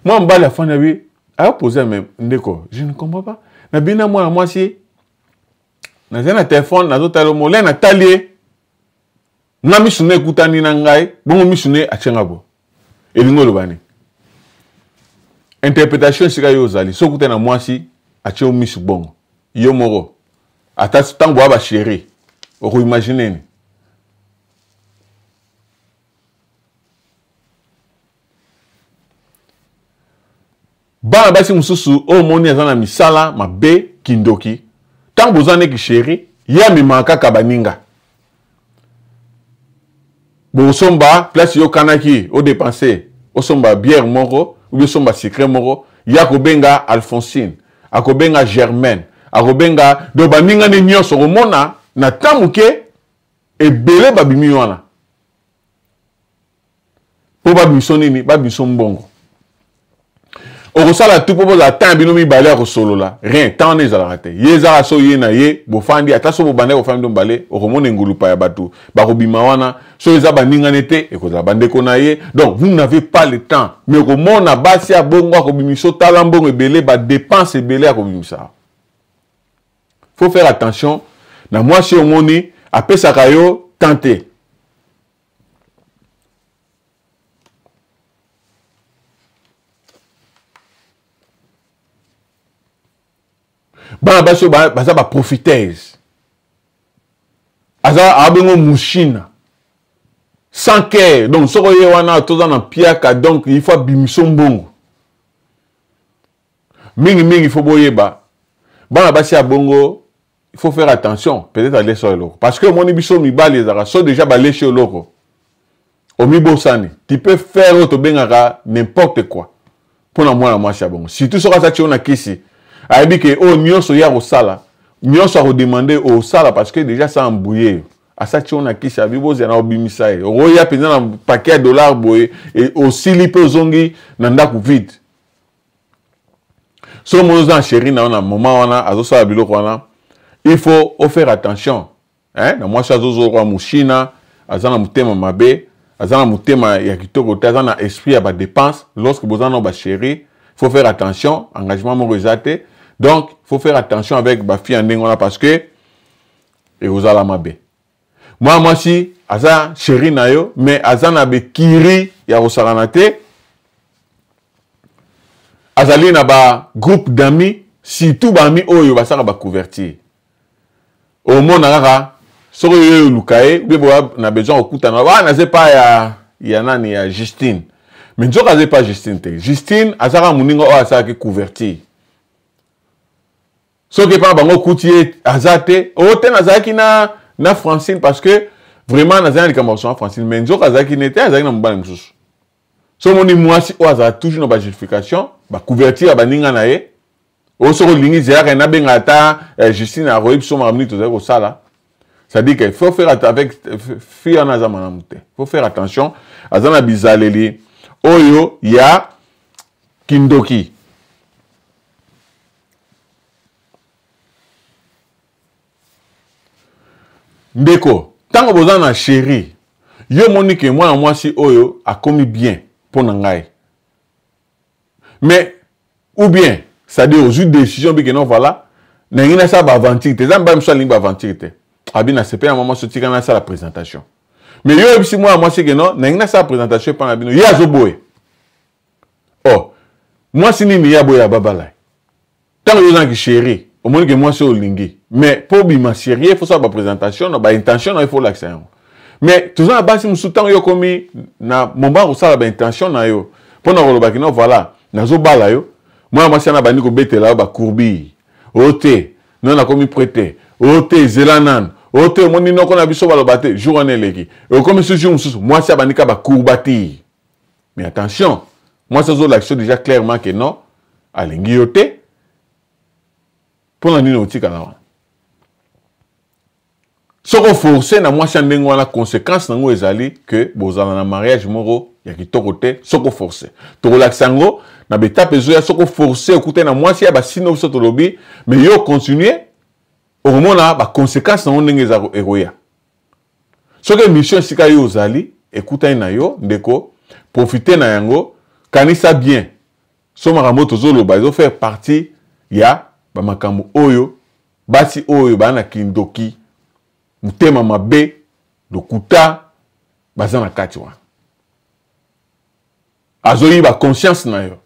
Speaker 2: moi mbali afanya bi a poser même ndeko je ne comprends pas na bina moi si na zena téléphone na zotalo molé na talie na misune ekutani na ngai bongo misune achenga bo elingo lobani interprétation sika yo zali sokuta na mwasi acheo misu bongo yo moro ata tango aba chéri oko imaginer ni bana basi mususu o moni azana misala mabe kindoki tango bozane ki chéri ya mimaka kabaninga bo somba place yo kanaki o dépenser o somba bière moko ou bien somba secret moko ya ko benga Alphonsine akobenga Germaine akobenga do baninga ne nyonso komona na tamuke ebele babimi wana po babimiso nini babimiso mbongo okosala tu po boza tan bino mibale akosolola rien tant ne ezalaka te ye ezala so ye na ye bofandi ata so bobande kofandi mbale okomona engulupa ya bato bakobima wana so eza baningane te ekozala bandeko na ye donc vous n'avez pas le temps mais okomona basi ya bongo akobimiso tala mbongo ebele badepense ebele akobimisa faut faire attention na mwasi omoni apesaka yo tante bana baso baza ba profiteuse aza abengo mushina sans cœur donc soko ye wana toza na piaka donc il faut bimiso mbongo mingi faut boyeba bana basi ya bongo il faut faire attention peut-être à leso loko parce que moni biso mibali ezaka so déjà ba lesho loko omibosani tu peux faire auto bengaka n'importe quoi pour na mwana mwasi ya bongo surtout soka sa tiona kisi ayebi ke o nyonso ya kosala nyonso akodemande osala parce que déjà ça embouillé asati on a kisa biboze na obimisa ye oya penza na paquet de dollars boye et osili pe ozongi na ndako vide so moza chéri na wana moment wana azosala biloko wana il faut faire attention hein na mwasi azozo kwa mushina azana mutema mabe azana mutema ya kitoko te azana esprit ya ba dépense lorsque bozana ba chéri faut faire attention engagement mo rezate. Donc, il faut faire attention avec ma fille en Nengona parce que et vous allez mabe. Moi si aza chéri na yo mais aza na be kiri ya rosaranate azali na ba groupe d'amis surtout ba amis oyo basaka ba convertir. Au monde kaka soko yo lukae bebo na besoin okuta na ba na zepa ya nani ya Justine. Mais nzoka zepa Justine te. Justine azaka muninga o asaka ki convertir. Ce qui est pas bango coutier azate o te nazaki na Francine parce que vraiment nazaki kamorso Francine mais nzo azaki nete azaki na mbana msusu so moni mwasi o azaka toujours na ba justification ba couverture ba ninga na ye o so lingi zera na benga ata Justine a roib so ma minute to sala ça dit qu'il faut faire avec fille na zamana mute faut faire attention azana bizaleli oyo ya kindoki. Ndeko, tango bozana chéri, yo monique moi mwasi oyo a commis bien pour nangai. Mais ou bien, ça dit aux décision bi que non voilà, na ngina sa ba aventure, te zamba mso limba aventure te. Abina c'est pas un moment sorti kana sa la présentation. Mais yo si moi c'est que non, na ngina sa présentation pa na bino, ya zo boy. Oh, moi si ni ya boy ya babala. Tango yo zangi chéri, au moins que moi c'est au lingi. Mais pour bima sérieux, il faut savoir la présentation, la intention, il faut l'accent. mais toujours la base musutan yo komi na momba ko sala ba intention na yo pona ko lobaki no voilà nazo bala yo moi mwasi na bandi ko betela ba courbi ote non na komi prêter ote zelanan ote moni no ko na biso ba lobate jour en eleki e comme ce jour mususu mwasi bandi ka ba courbati mais attention moi ça zo l'action déjà clairement que non alingi yote pona nini otika na soko forcé na mwasi ndenge wana conséquence nango ezali que bozala na mariage moko ya kitoko te soko forcé to relaxango na betape ezo ya soko forcé écouter na mwasi ya basino biso to lobi mais yo continuer au mona ba conséquence nango ndenge ezako eroya soko mission sika yo ozali écouter na yo ndeko profiter na yango kanisa bien so makambo tozo loba ezo faire partie ya ba makambo oyo basi oyo bana kindoki mutema mabe lokuta baza na kati wana azoyi ba conscience na yo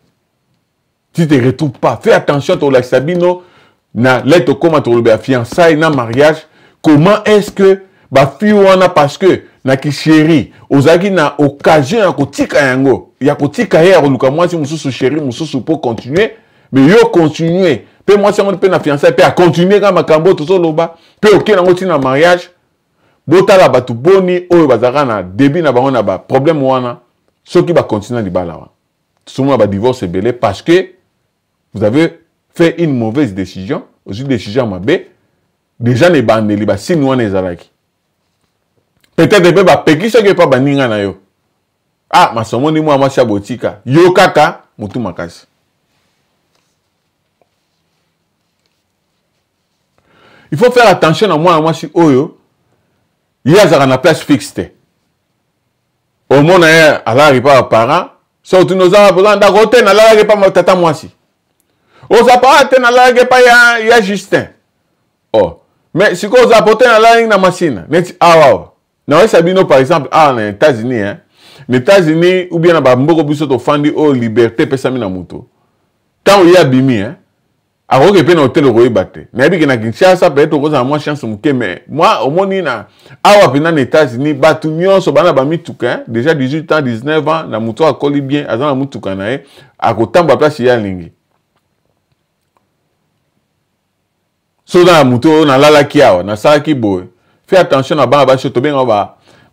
Speaker 2: tu te retrouves pas fais attention to la sabino na lettre comment to le fiançailles na mariage comment est-ce que ba fi wana parce que na ki chéri ozaki na occasion ya kotika yango ya kotika ya luka mwasi mususu chéri mususu pour continuer mais yo continuer pe moi c'est pe na fiançailles pe a continuer ka makambo to loba pe oké nango tina mariage botala batu boni oyo bazaka na début na bango na ba problème wana ceux qui va continuer libala wa souvent ba divorce belé parce que vous avez fait une mauvaise décision aussi décision mabe déjà ne bandeli ba sini wana ezalaki peut-être pe ba peki ce que pas baninga na yo ah masomo ni moi masha botika yo kaka mutu makasi. Il faut faire attention à moi si oyo il y a une place fixe. Au monde à la ripa parents surtout nos besoin d'agoter na la ripa ma tata moi si aux apparate na la ripa ya Justin oh mais si qu'on apporter na la na machine net wow na sabino par exemple en États-Unis hein les États-Unis ou bien na ba mboko biso to fandi o liberté pesami na muto quand il y a bimi hein alors que pe na hôtel roibate na bi na Kinshasa peut-être ko za moi chance muke mais moi au moni na awa pe na États-Unis batu nyonso bana ba mituka déjà 18 ans 19 ans na muto akoli bien azana mutuka na e akotamba place ya lingi so na muto na lala kiawa na sala ki boy fais attention na bana ba so to ben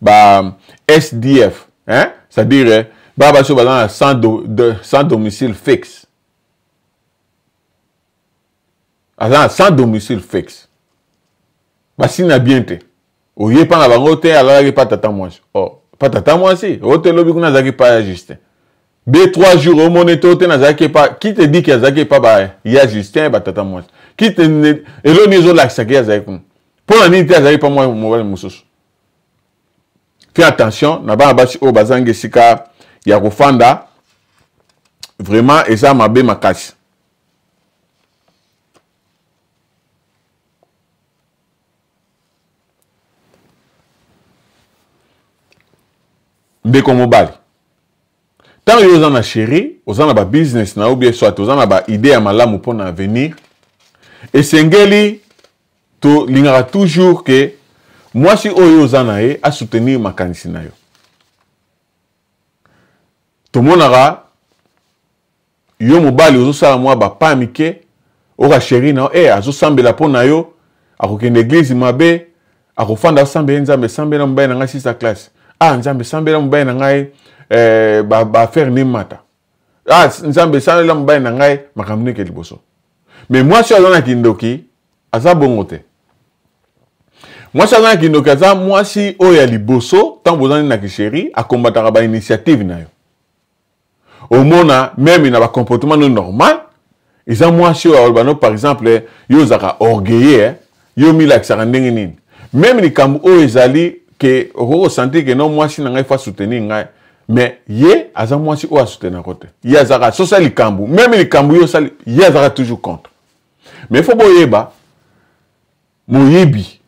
Speaker 2: ba SDF hein c'est-à-dire ba so ba sans domicile fixe. Sans domicile fixe. Basi na bien te. Oye pa na bango te ala pas tata moi. Oh, pas tata moi si. Hôtel lobi kuna zaki pas Justin. B3 jours au moneto te na zaki pas. Qui te dit que zaki pas ba ya Justin ba tata moi. Qui te elo nizo la saki ya zaki kun. Pour la nité zaki pas moi mobile mususu. Fais attention na ba basi o bazange sika ya kofanda. Vraiment et ça m'a bé ma cache. Ndeko mobali tant yo zana chéri ozana ba business na ou bien soit ozana ba idée ya malamu pour na avenir et sengeli to lingara toujours que moi si oyo zana e a soutenir makanisi na yo to monara yo mobali ozo sala moi ba pa amike o ka chéri na azo sambela pour na yo akokende église mabe akofanda sambela nzambe sambela mbaye na ngasi sa classe ah nzambe sambela mbaye na ngai ba faire ni mata ah nzambe sambela mbaye na ngai makamne ke liboso mais moi si azana kindoki aza bongote moi si azana kindoki aza moi si oya liboso tant bozani na kisheri akombataka ba initiative na yo au mona même na ba comportement normal eza moi si oya bano par exemple yo zaka orgueilleux yo milak saka ndenge nini même ni kambu o ezali que on sentit que non moi si n'engai pas soutenir ngai mais ye aza moi si o a soutenir côté ye azara so sali kambu même les kambu yo sali ye azara toujours contre mais faut boyeba moyebi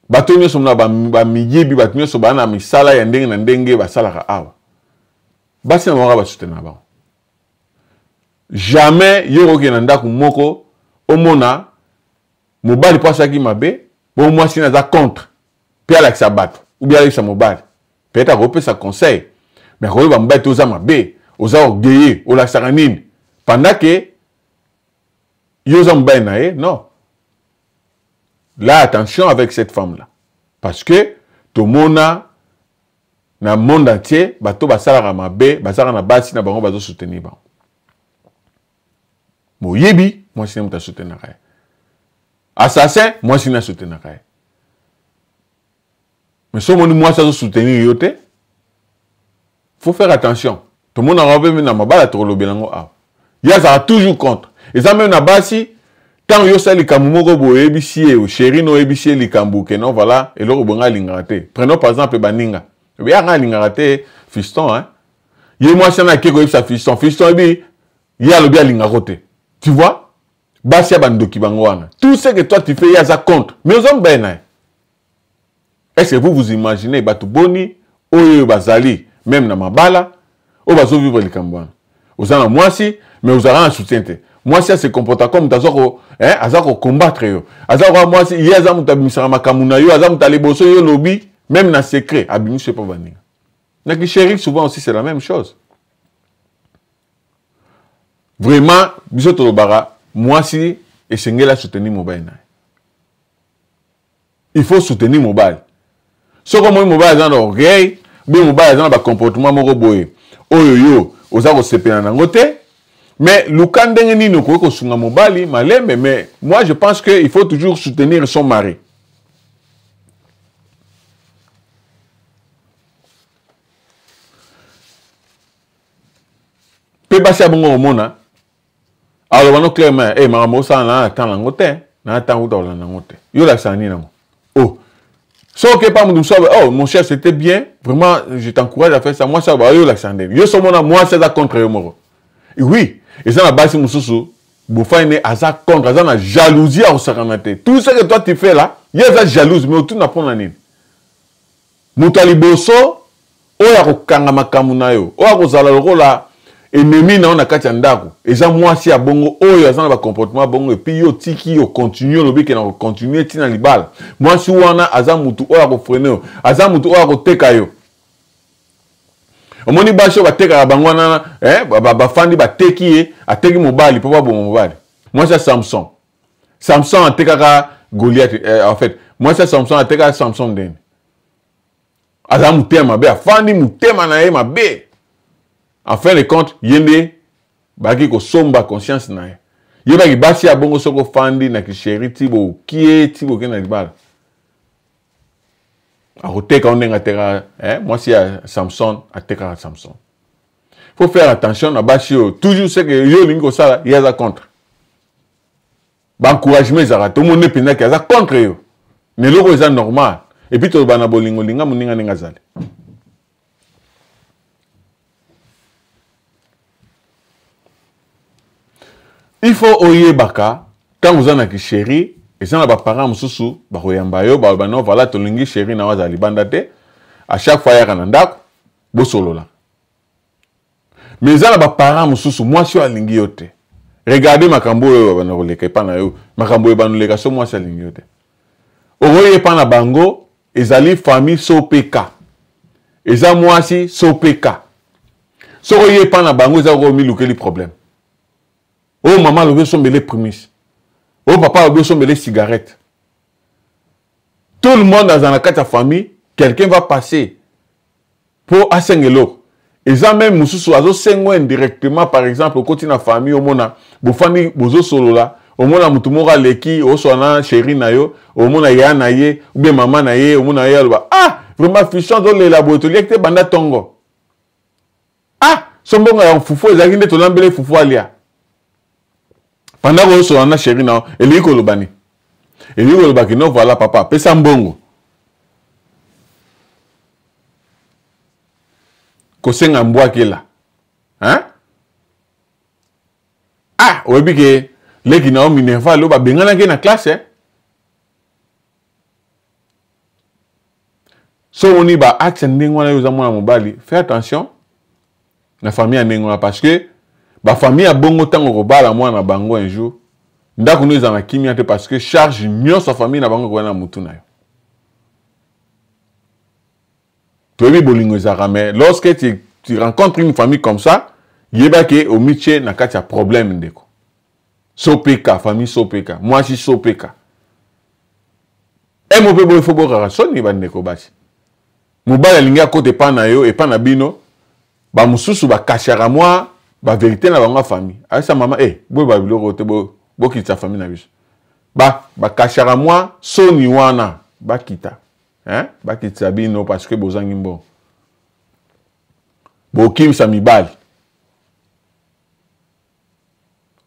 Speaker 2: batonyo somna ba miyebi batonyo so bana misala ya ndenge na ndenge basala ka awa basi na ba soutenir ba jamais yo ko na ndako moko omona mobali pasaki mabe bo moi si na za contre Pierre avec sa batte. ou bien avec sa mobile. Peut-être à sa conseil. Mais à va m'bête aux amabé, aux orgueillés, aux la saranine. Pendant que, ils ont bien non. Là, attention avec cette femme-là. Parce que, tout le monde dans le monde entier, bato basala ramabé, basala na basi na bango bazo soutenir ba. Moyebi, moi si n'aime ta soutenir. Assassin, moi si n'a soutenir. Mais si on moi ça soutenir yote, faut faire attention. Tout le monde a rappelé na mabala to lo belango a. Ya ça toujours contre. Et ça même na basi tant yo sali kamumoko bo ebisi e chéri no ebisi likambuke non voilà et lo bonga lingate. Prenons par exemple baninga. Ya nga lingate fiston hein. Ye moi ça na keko sa fiston. Fiston bi ya lo bien lingakote. Tu vois? Basi ya bandoki bango wana. Tout ce que toi tu fais ya ça contre. Mais aux hommes ben. Est-ce que vous imaginez batu boni oyo bazali même na mabala o bazo vivre likambwana. Ozana moi si mais vous aurez un soutien. Moi si se comporte comme tazoko hein azako combattre yo. Azako moi si yeza mutabimisa makamuna yo azamu taliboso yo lobby même na secret abimise pas venir. Na ki chéri souvent aussi c'est la même chose. Vraiment biso to bara moi si esengela soutenir mobile na. Il faut soutenir mobile. Ce que moi mobile dans l'orgueil, bien mobile dans le comportement moko boye. Oyo yo ozako sepena nangote. Mais Lukandenge ni no ko sunga mobali malembe mais moi je pense que il faut toujours soutenir son mari. Pe basi abongo mona. Alors wano clairement eh mama ça na attend nangote, na attend ou la nangote. Yo la sani nango. Oh. So que pas mon oh mon cher c'était bien, vraiment je t'encourage à faire ça. Moi ça va yo la sani. Yo so mona moi c'est ça contre yo moro. Oui. Et ça, la base, Moussoussou, Boufane, Aza contre, Aza, la jalousie à Osakanate. Tout ce que toi tu fais là, il y a jalouse, mais tout n'a pas l'année. Moutaliboso, Oya Kangama Kamunayo, Oya Kozalaro la, ennemi na on a Kachandako. Et ça, moi, si à Bongo, Oya, ça, le comportement Bongo, et puis yo, Tiki, yo, continue, le bic, on continue, Tina Libal. Moi, si on a Aza Moutou, Oya Kofreno, Aza Moutou, Oya Kotekayo. Omoni basho bateka bangwana ba fandi bateki ateki mobali papa bon mobali. Moi c'est Samson. Samson ateka Goliath en fait. Moi c'est Samson ateka Samson den. Aza mutema be afandi mutema na ye mabe. En fin de compte yende baki ko somba conscience na ye. Yeba ki basi ya bongo soko fandi na ki chéri tibo kie tibo kena libala. Moi si Samson ateka Samson. Faut faire attention à Bashio. Toujours ce que yo lingo ça il y a contre. Ba encouragement ça tout le monde pina qui a contre yo. Mais loko c'est normal. Et puis to bana bolingo linga muninga ninga zali. Il faut oyer baka quand vous en avez chéri. Et ça, les parents moussou, baroyambayo, balbano, voilà, tolingi chéri na waza libandate. À chaque fois, il y a un andak, bo solo là. Mais ça, les parents moussou, moi, je suis à l'ingiote. Regardez ma cambo, banoleke, panayo, ma cambo, banoleka, so moi, c'est à l'ingiote. Oroye pana bango, ezali famille sopeka. Et ça, moi, si, sopeka. So oroye pana bango, ça, oroye mi le problème. Oh, maman, le veut somber les prémices. Oh papa a besoin de les cigarettes. Tout le monde dans la famille, quelqu'un va passer pour asengelo. Et ça même mususu azo sengo indirectement par exemple au côté de la famille au mona bofani bozo solo là au mona mutumora leki au sona chéri na yo au mona ya na ye ou bien maman na ye au mona ya ah vraiment fichon dans les laboratoires que banda tongo. Ah sombonga ya fufu ezaki nde to lambele fufu alia. Pendant que vous avez chéri, non, et lui, il y non, voilà, papa, pesa mbongo. Kosenga mboa qui est là. Hein? Ah, oui, que les qui n'ont minerva, l'eau, bah, bengana qui est dans la classe, hein? So, on y va, accent n'engwana, vous avez mobile, fais attention, la famille n'engwana, parce que, ba famille a bongo tango ko bala mwana bango un jour ndako nous en a kimia te parce que charge nyo sa famille na bango ko na mutu na yo Tu as vu bolingo ezaka, mais lorsque tu rencontres une famille comme ça, yeba ke au métier na kati ya problème ndeko. Sopeka, famille sopeka, moi si sopeka. Et mon bébé il faut boire son ni bandeko basi. Mobala linga côté pa na yo et pa na bino, ba mususu ba kashara moi, ba vérité na banga famille. Avec sa maman boy ba biloko te bo kitsa famille na biso. Ba kashara moi soni wana ba kita. Ba kitsa bino parce que bozangi mbo. Bo kim sa mibali.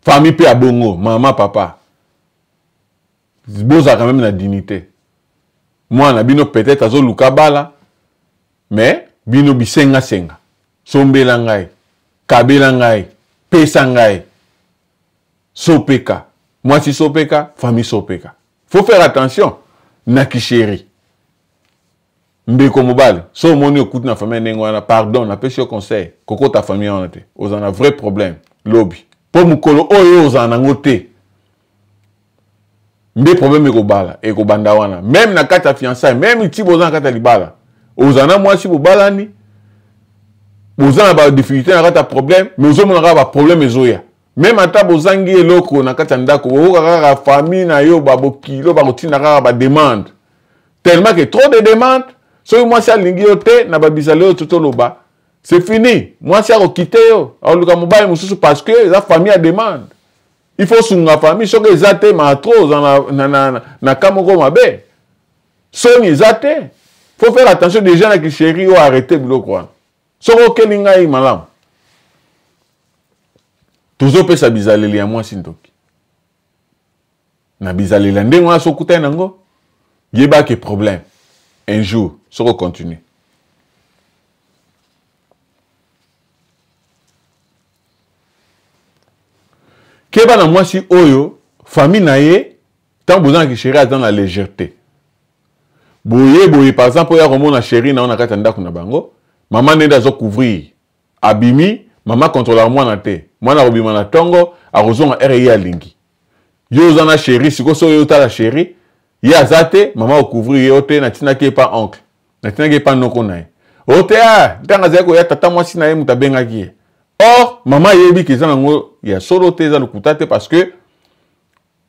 Speaker 2: Famille pe abongo, maman, papa. Boza quand même la dignité. Moi, na bino peut-être azo luka bala, mais bino bisenga senga. Sombela ngai, kabela ngai, pesa ngai. Sopeka. Moi si sopeka, famille sopeka. Faut faire attention. Naki chéri. Mbeko mobile. So moni okut na famille nengwana, pardon, na pesi conseil. Koko ta famille en été. Os en a vrai problème. Lobby. Pour mukolo oyo ozana ngote. Mbe problème ekobala, ekobanda wana. Même na kata fiançailles, même iti bozana kata libala. Ozana mwasi bobala ni. Bozana ba difficulté na kata problème, mais ozomona ba problème ezoya. Même ata bozangi eloko na kata ndako, okaka famille na yo ba bokilo ba kotina kaka ba demande. Tellement que trop de demandes, so mwasi alingi yo te na ba bizale yo tutoloba. C'est fini. Moi, si je quitte, parce que la famille a demande. Il faut que la famille soit exatée, mais trop na kamoko mabe. Son exatée. Il faut faire attention des gens qui chéris ou arrêter de quoi. Soko kelinga yi malam. Toujours peut sa bizaleli à moi sintoki. Na bizaleli ndenge wa sokuta nango. Yeba ke problème. Un jour, soko continue. Keba na mwasi oyo, famille na ye, tant besoin que chéri dans la légèreté. Boye, par exemple, ya romo na chéri na on a katanda kuna bango, maman nenda zo couvrir. Abimi, maman contrôle moi na te. Moi na robima na tongo, a rozonga RI a lingi. Yo zana chéri, siko so yo ta la chéri, ya zate, maman o couvrir yo te na tina ke pa oncle. Na tina ke pa noko na ye. O te tanga zeko ya tata mwasi na ye mutabenga ki. Or, maman yebi ki zanango ya solo te za lukutate parce que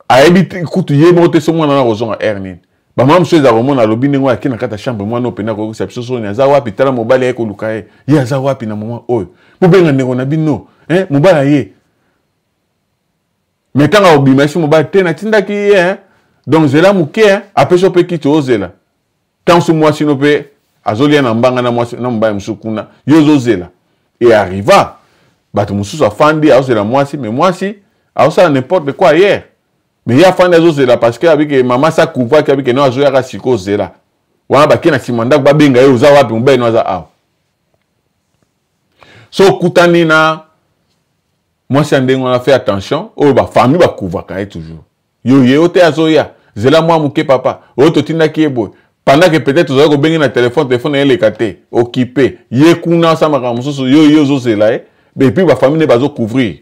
Speaker 2: a yebi kutu ye mote so mwana na rozonga ernin. Ba maman mso za romo na lobi nengo akina kata chambre mwana opena ko reception so nya za wapi tala mobali ye ko lukaye. Ya za wapi na maman oyo. Mobenga nengo na bino, mobala ye. Metanga obima si mobali te na tinda ki ye, donc zela muke apeso pe ki to zela. Tant so mwasi no pe azolia na mbanga na mwasi na mobali msukuna, yo zo zela. Et arriva bato mususu afandi azela mwasi mais mwasi azosala n'importe quoi hier mais ya afandi azozela parce que abike mama sa couvre ki abike no azoyaka siko zela wana baki na nsima ndako babenga ye oza wapi mobali no aza awa so kutani na mwasi ndenge wana fait attention oyo bafamille bakouvraka ye toujours yo ye ote azoya zela mwa muke papa oyo totindaki ye boye pendant que peut-être ozali kobengi na téléphone eleka te occupé ye kuna osamaka mosusu yo ozozela ye et puis la famille ne va pas couvrir.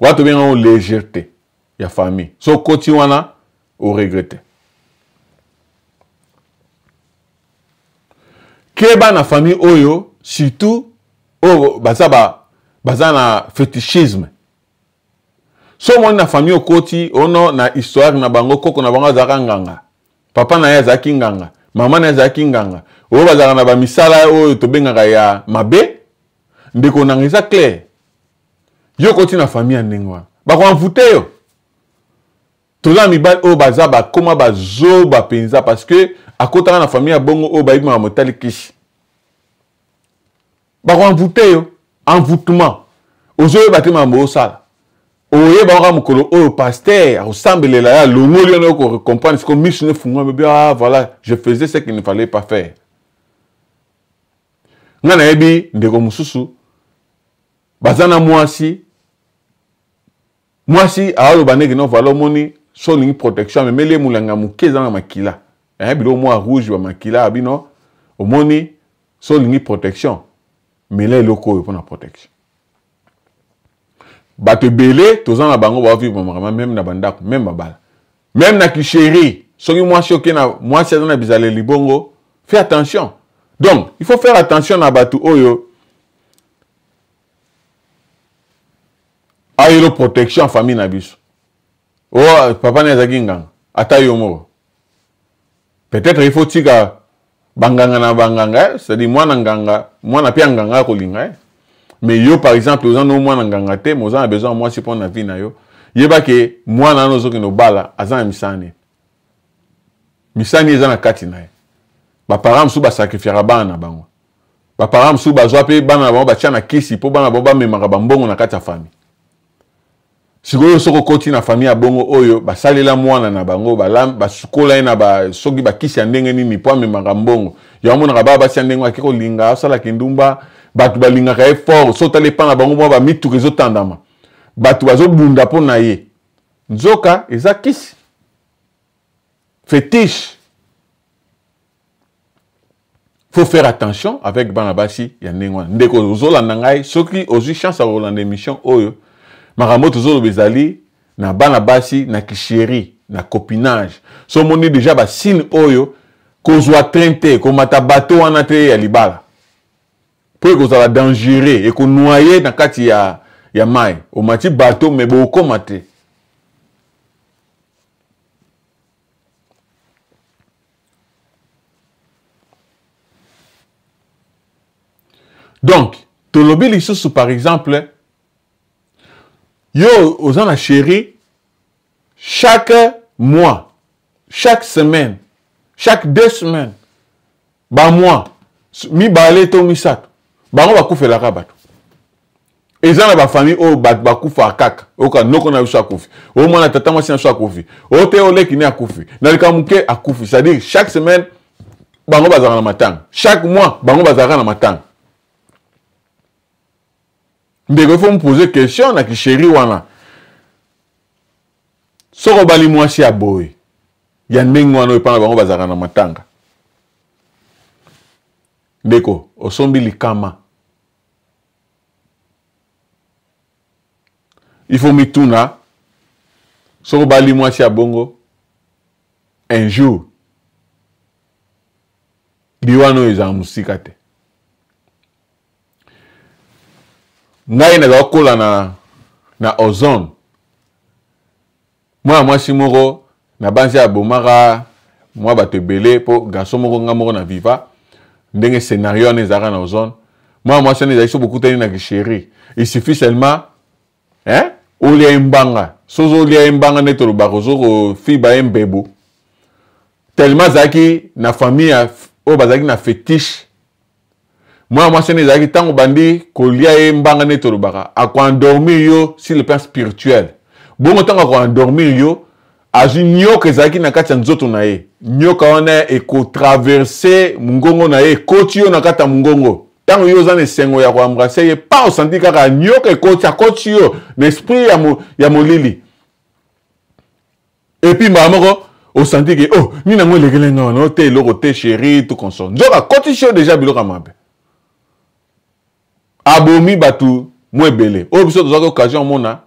Speaker 2: Ou à bien en légèreté, la famille. So continue au regretter. Keba na famille oyo surtout oh baza na fétichisme. So mon na famille okoti ono na histoire na bango koko na bango zaka nganga. Papa na ya zaki nganga, maman na zaki nganga. O bazaka na ba misala oyo to bengaka ya mabe. Ndeko nangisa clair. Yo koti na famille ndengwa. Ba ko envoûté yo. Toza mibali o baza ba koma bazo ba penza parce que akota na famille bongo o ba ibima motali kishi. Ba ko envoûté yo, envoûtement. Ozo ba te mambo sala. Oye ba mukolo o pasteur ressemble la longo lion ko comprendre ce que mission funga be voilà, je faisais ce qu'il ne fallait pas faire. Ngana ebi ndeko mususu bazana mwasi aalo banegi no valo moni so lingi protection mais mele mulanga mukeza na makila bilo mwa rouge ba makila abino omoni so lingi protection mele loko pour na protection bato belé tozana bango ba vivre même na bandako même babala même na ki chéri soki mwasi okena mwasi na bizale libongo fais attention Donc, il faut faire attention à Batu Oyo. Aïe, protection en famille Nabis. Oh, papa Nezagingang. Ataï Omo. Peut-être il faut tiga banganga na banganga, c'est-à-dire moi nanganga, moi na pia nganga kolinga. Mais yo par exemple, aux gens no moi nanganga te, moi a besoin moi si pour na vie na yo. Yeba ke moi na no zoki no bala, azan misani. Misani ezana kati na ye. Ba parents sou ba sacrifiera bana bango. Ba parents sou ba zoape bana bango ba tia na kisi po bana bango ba memaka bambongo na kati ya famille. Sikoyo soko koti na famille ya bongo oyo basalela mwana na bango basukola na ba soki bakisi ya ndenge nini po amemaka mbongo ya mona ba basi ya ndenge akiko linga asala kindumba batu balinga ka effort sota le pana bango mo ba mituka ezotandama batu bazobunda po na ye nzoka eza kisi fétiche. Faut faire attention avec bana basi ya ndenge wana ndeko ozolanda ngai soki ozwi chance ya kolanda émission oyo Maramoto zolo bezali na bana basi na kisheri na copinage. So moni déjà ba signe oyo kozwa trente ko mata bateau wana te ya libala. Pour que ça dangereux et ko noyer na kati ya mai. O mati bateau mais boko mate. Donc, tolobi lisusu par exemple yo, aux gens la chérie, chaque mois, chaque semaine, chaque 2 semaines, ba mois, mi balé to mi sat, ba on va couper la rabat. Et ça, la famille, oh, ba couper à kak, oh, quand nous on a eu ça couper, oh, moi, la tata, moi, c'est un couper, oh, te ole qui n'est à couper, dans le cas mouké à couper, c'est-à-dire, chaque semaine, ba on va zara na matin, chaque mois, ba on va zara na matin. Mais il faut me poser question na ki chéri wana. Soko bali mwasi ya boy. Ya ndenge wana epana bango bazaka na matanga. Ndeko, osombi likama. Il faut mituna. Soko bali mwasi ya bongo. Un jour. Liwano eza musika te. Ngai na zakola na ozone. Moi simoko na banzi ya bomaka moi batebele po garçon moko ngamoko na viva ndenge scénario na ezaka na ozone. Moi ça ne beaucoup tani na chéri. Il suffit seulement olia imbanga. Sozo olia imbanga neto bakozo ko fiba mbebo. Tellement zaki na famille o bazaki na fétiche. Moi, c'est des gens qui bandi kolia e mbanga neto baka a quoi endormir yo sur le plan spirituel. Bon temps à quoi endormir yo azu nyoka zaki na kati nzoto na ye. Nyoka wana e ko traverser mungongo na ye, koti yo na kata mungongo. Tango yo zane sengo ya kwa embrasser ye pas senti kaka nyoka e koti yo l'esprit ya molili. Et puis mamoko o senti que oh ni na ngo lekele nga wana te loko te chéri tout consort. Nzoka koti yo déjà biloka mabe. Abomi batu mwebele. O biso tozaka occasion mona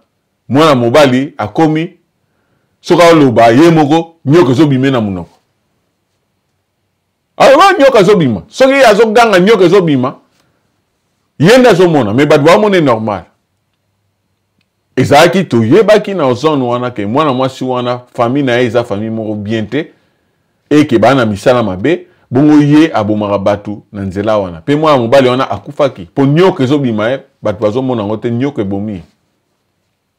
Speaker 2: mwana mobali akomi soka loba ye moko nyoka zobime na munoko. Awa nyoka zobima. Soki azoganga nyoka zobima. Yenda zomona mais batu ba mona normal. Ezaki to yebaki na ozone wana ke mwana mwasi wana famille na eza famille moko bien te et ke bana misala mabe. Bongo ye abomaka batu na nzela wana. Pe mwana mobali wana akufaki. Po nyoka ezobima batu bazomona ngote nyoka ebomi.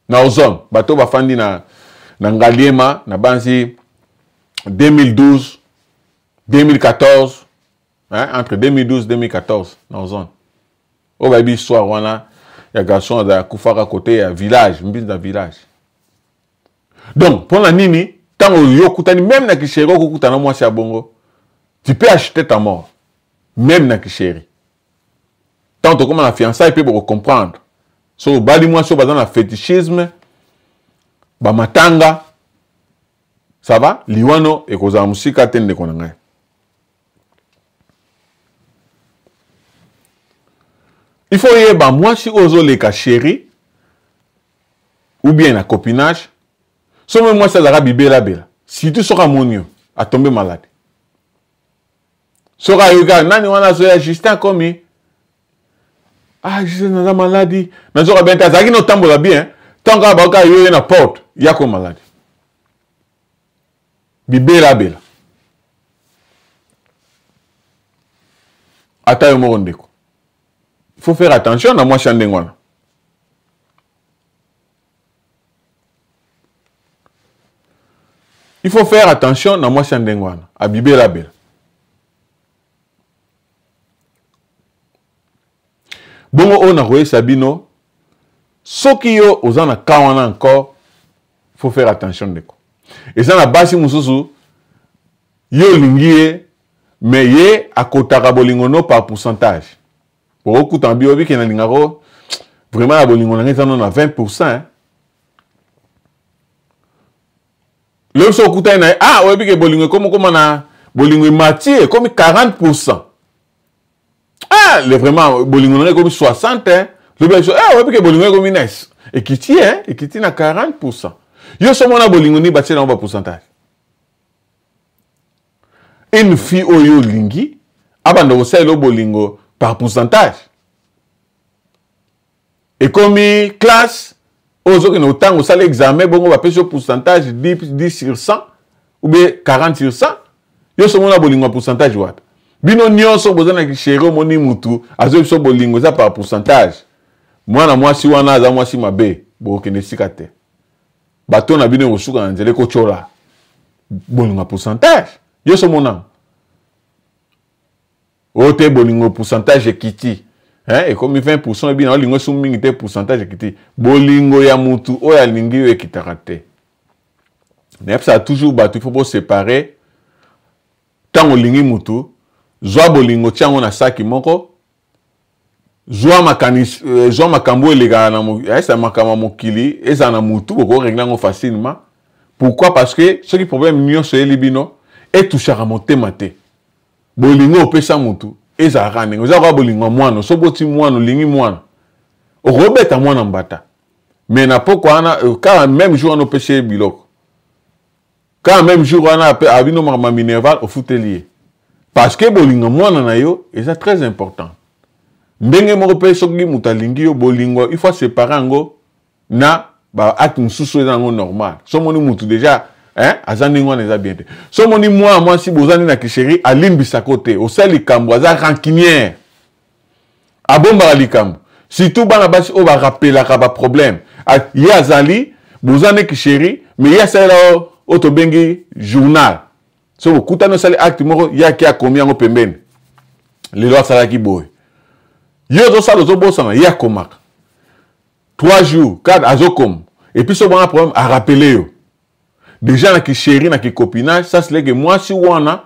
Speaker 2: Na ozone bato bafandi na ngaliema na banzi 2012 2014 entre 2012 2014 na ozone. O baby histoire wana ya garçon da kufaka côté ya village, mbisi da village. Donc pour la nini tango yo kutani même na kishero ko kutana mwasi ya bongo. Tu peux acheter ta mort, même na kisheri. Tant que comme la fiançaille peut comprendre. So bali moi so bazana fétichisme, ba matanga, ça va? Liwano e koza musika tende konanga. Il faut y ba moi si ozo le ka chéri ou bien na copinage. So même moi ça zara bibela bela. Si tu sera monio a tomber malade. Sora yoga nani wana so ya Justin komi. Ah, Justin na maladie. Na sora bien ta zaki no tambola bien. Tant ka ba ka yo na porte, ya ko maladie. Bibela bela. Ata yo mo ndeko. Il faut faire attention à moi chandengwana. Il faut faire attention à moi chandengwana. À bibela bela. Bongo on a roé Sabino. Soki yo ozana kawana encore. Faut faire attention ndeko. Et ça na basi mususu. Yo lingie. Mais ye akotaka bolingono par pourcentage. Pour écouter un biobi qui est dans vraiment la bolingono est en 20%. Le so kuta na ah obi ke bolingo comme na bolingo matière comme 40%. Ah le vraiment bolingono est comme 60 hein. Le bien ah obi ke bolingo comme nice. Et qui tient na 40%. Yo so mona bolingo ni bâti dans un pourcentage. Une fille oyo lingi abanda ko selo bolingo par pourcentage. Et comme classe ozo que no tango sale examen bongo ba pèse pourcentage 10 sur 100 ou bien 40 sur 100 yo so mona bolingo pourcentage wat. Bino nyonso bozana ki chéro moni mutu azo so bolingo za par pourcentage. Mwana mwasi wana za mwasi mabe bo kende sikate. Bato na bino osuka na nzele ko chola. Bolingo pourcentage. Yo so mona. Ote bolingo pourcentage kiti. Hein? Et comme 20% bien bolingo sumingite pourcentage kiti. Bolingo ya mutu o ya lingi yo ekitarate. Nep ça toujours batu il faut pas séparer. Tant lingi mutu, zwa bolingo tiango na saki moko. Zwa makanis zwa makambo elega na mo esa makama mokili eza na mutu ko régler ngo facilement. Pourquoi? Parce que ce qui problème nyonso elibino et touchera motema te. Bolingo pesa mutu eza rane oza kwa bolingo mwana so boti mwana lingi mwana orobeta mwana mbata mais na poko ana quand même jour on pêcher biloko quand même jour on a abino mama minerval au foutelier parce que bolingo mwana na yo eza très important ndenge moko pe soki mutalingi yo bolingo il faut séparer ngo na ba acte mususu eza ngo normal so moni mutu déjà hein azani ngwana eza bien te so moni moi si bozani na kisheri alimbisa kote osali kambo aza rancunière abomba likambo surtout bana basi o ba rappelaka ba problème ya azali bozani kisheri mais ya sala auto bengi journal so okutano sali acte moko ya ki akomi ngo pembeni lelo asala ki boy yo zo sala zo bosana ya komaka 3 jours 4 azokom et puis so bana problème à rappeler yo. Déjà na ki chéri na ki copinage ça c'est que moi si wana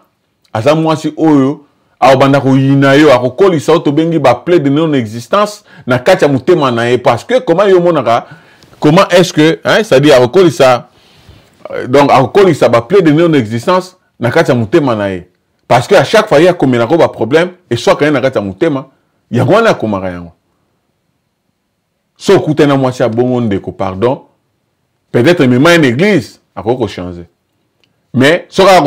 Speaker 2: aza moi si oyo a banda ko yinayo a ko kolisa auto bengi ba plaid de non existence na katia mutema na e parce que comment yo monaka comment est-ce que hein ça dit a ko kolisa donc a ko kolisa ba plaid de non existence na katia mutema na e parce que à chaque fois il y a comme na ko ba problème et soit quand na katia mutema ya wana ko mara yango so kutena moi si a bongo ndeko pardon peut-être même une église a ko changer mais sera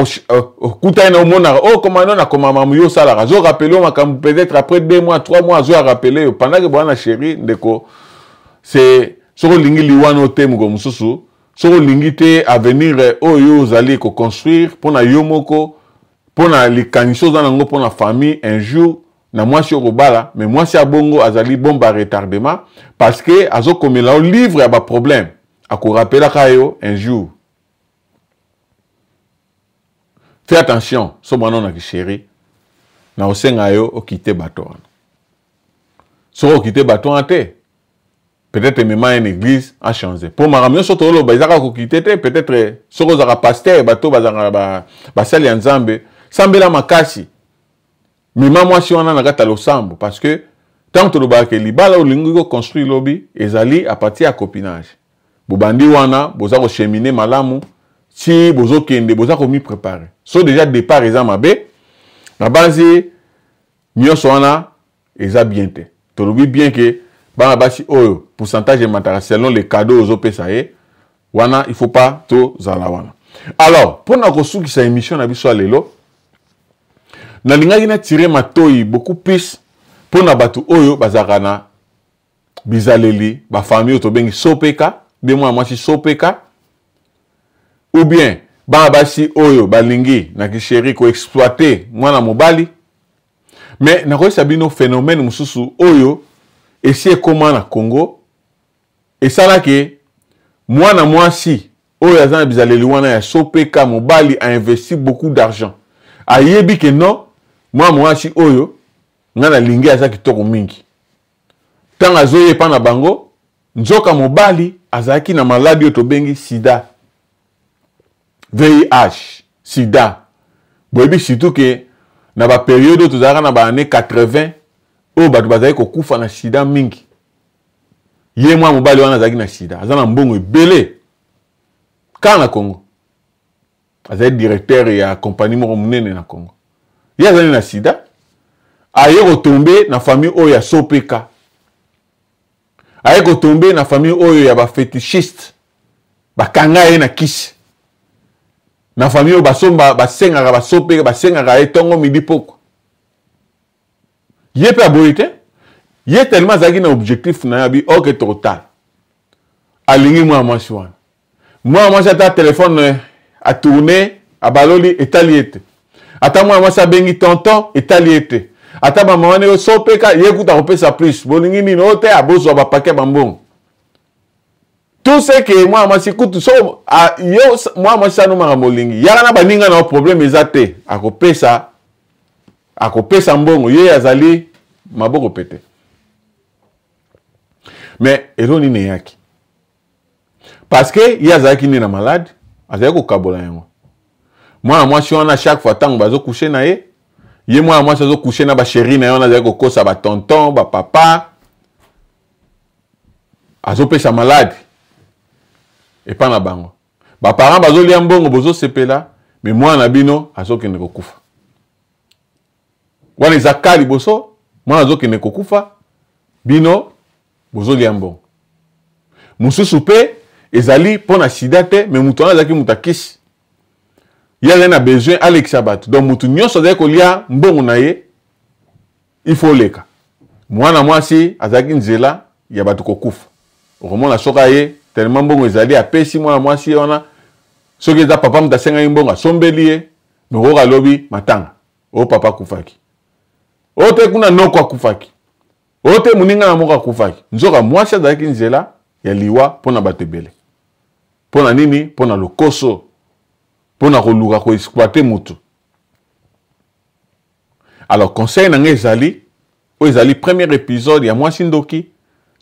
Speaker 2: kuta na omona oh comment non na comment mamu yo sala razo rappeler makam peut-être après 2 mois 3 mois zo rappeler pendant que bwana chéri ndeko c'est soko lingi liwano te mugo mususu soko lingi te avenir oyo zali ko construire pour na yomoko pour na likaniso za nango pour na famille un jour na mwasi okobala mais mwasi abongo azali bomba retardement parce que azo komela o livre ya ba problème ako rappela kayo un jour. Fais attention, so mwana na kisheri na osenga yo okite bato. So okite bato ate. Peut-être même une église a changé. Pour maramio soto lo bazaka ko kite te peut-être soko zaka pasteur bato bazaka ba sali nzambe sambela makasi. Mima mwasi wana na kata losambo parce que tant que le ba ke libala olingi ko construire lobby ezali à partir à copinage. Bobandi wana boza ko cheminer malamu si bozo kende boza ko mi préparer. So déjà départ exemple mabe na base nyonso wana eza bien te. Tolobi bien que bana basi oyo pourcentage de matériel selon les cadeaux aux OPSAE wana il faut pas to zala wana. Alors pour na ko suki sa émission na biso lelo Nalingaki na tirer matoi beaucoup plus pour na batu oyo bazakana bizaleli ba famille to bengi sopeka de moi mwasi sopeka ou bien ba basi oyo balingi na kisheri ko exploiter mwana mobali. Mais na ko sabino phénomène mususu oyo esi ekoma na Congo esala ke mwana mwasi oyo azana bizaleli wana ya sopeka mobali a investi beaucoup d'argent. Ayebi ke non mwana mwasi oyo ngana lingi aza kitoko mingi. Tanga zoye pa na bango nzoka mobali azaki na maladi oyo tobengi sida. VIH, sida. Boyebi surtout ke na ba période tozaka na ba année 80 oyo bato bazali kokufa na sida mingi. Ye mwa mobali wana azaki na sida, aza na mbongo ebele. Ka na Congo. Azali directeur ya compagnie moko munene na Congo. Ye azali na sida. Aye kotombe na famille oyo ya sopeka. Aye kotombe na famille oyo ya ba fétichiste. Bakanga ye na kisi. Na famille oyo basomba basengaka basopeka basengaka etongo midi poko. Ye pe aboyite. Ye tellement azaki na objectif na yabi oke total. Alingi mwa mwasi wana. Mwa mwasi ata téléphone a tourné a baloli etaliete. Ata mwa mwasi abengi tonton etaliete. Ata ba mawane yo sopeka ye kuta kopesa plus. Bolingi nini ote abozo ba paquet bambongo. Tout ce que moi mwasi kutu so yo mwa mwasi anu mara molingi. Yara na baninga na problème ezate akopesa mbongo ye azali maboko pete. Mais eroni ne yaki. Parce que il y a zaki ni na malade, azali ko kabola yango. Moi si on a chaque fois tant bazo coucher na ye, ye moi zo coucher na ba chérie na yo na zali ko kosa ba tonton, ba papa. Azo pesa malade. Et pas na bango. Ba parents bazo lia mbongo bozo sepela, mais moi na bino azo kene ko kufa. Wana zakali boso, moi azo kene ko kufa. Bino bozo lia mbongo. Mususu pe ezali pona sida te mais mutu wana zaki mutakisi. Il a besoin Alex Sabat. Donc mutu nyonso zaki kolia mbongo na ye il faut leka. Mwana mwasi azaki nzela ya batu kokufa. Okomona soka ye tellement mbongo ezali apesi mwana mwasi wana soki eza papa mutasenga mbongo asombeli ye moko lobi matanga. O papa kufaki. Ote kuna noko akufaki. Ote muninga na moko akufaki. Nzoka mwasi azaki nzela ya liwa pona batebele. Pona nini? Pona lokoso. Pona koluka ko exploiter mutu. Alors conseil na ngezali, o ezali premier épisode ya mwasi ndoki,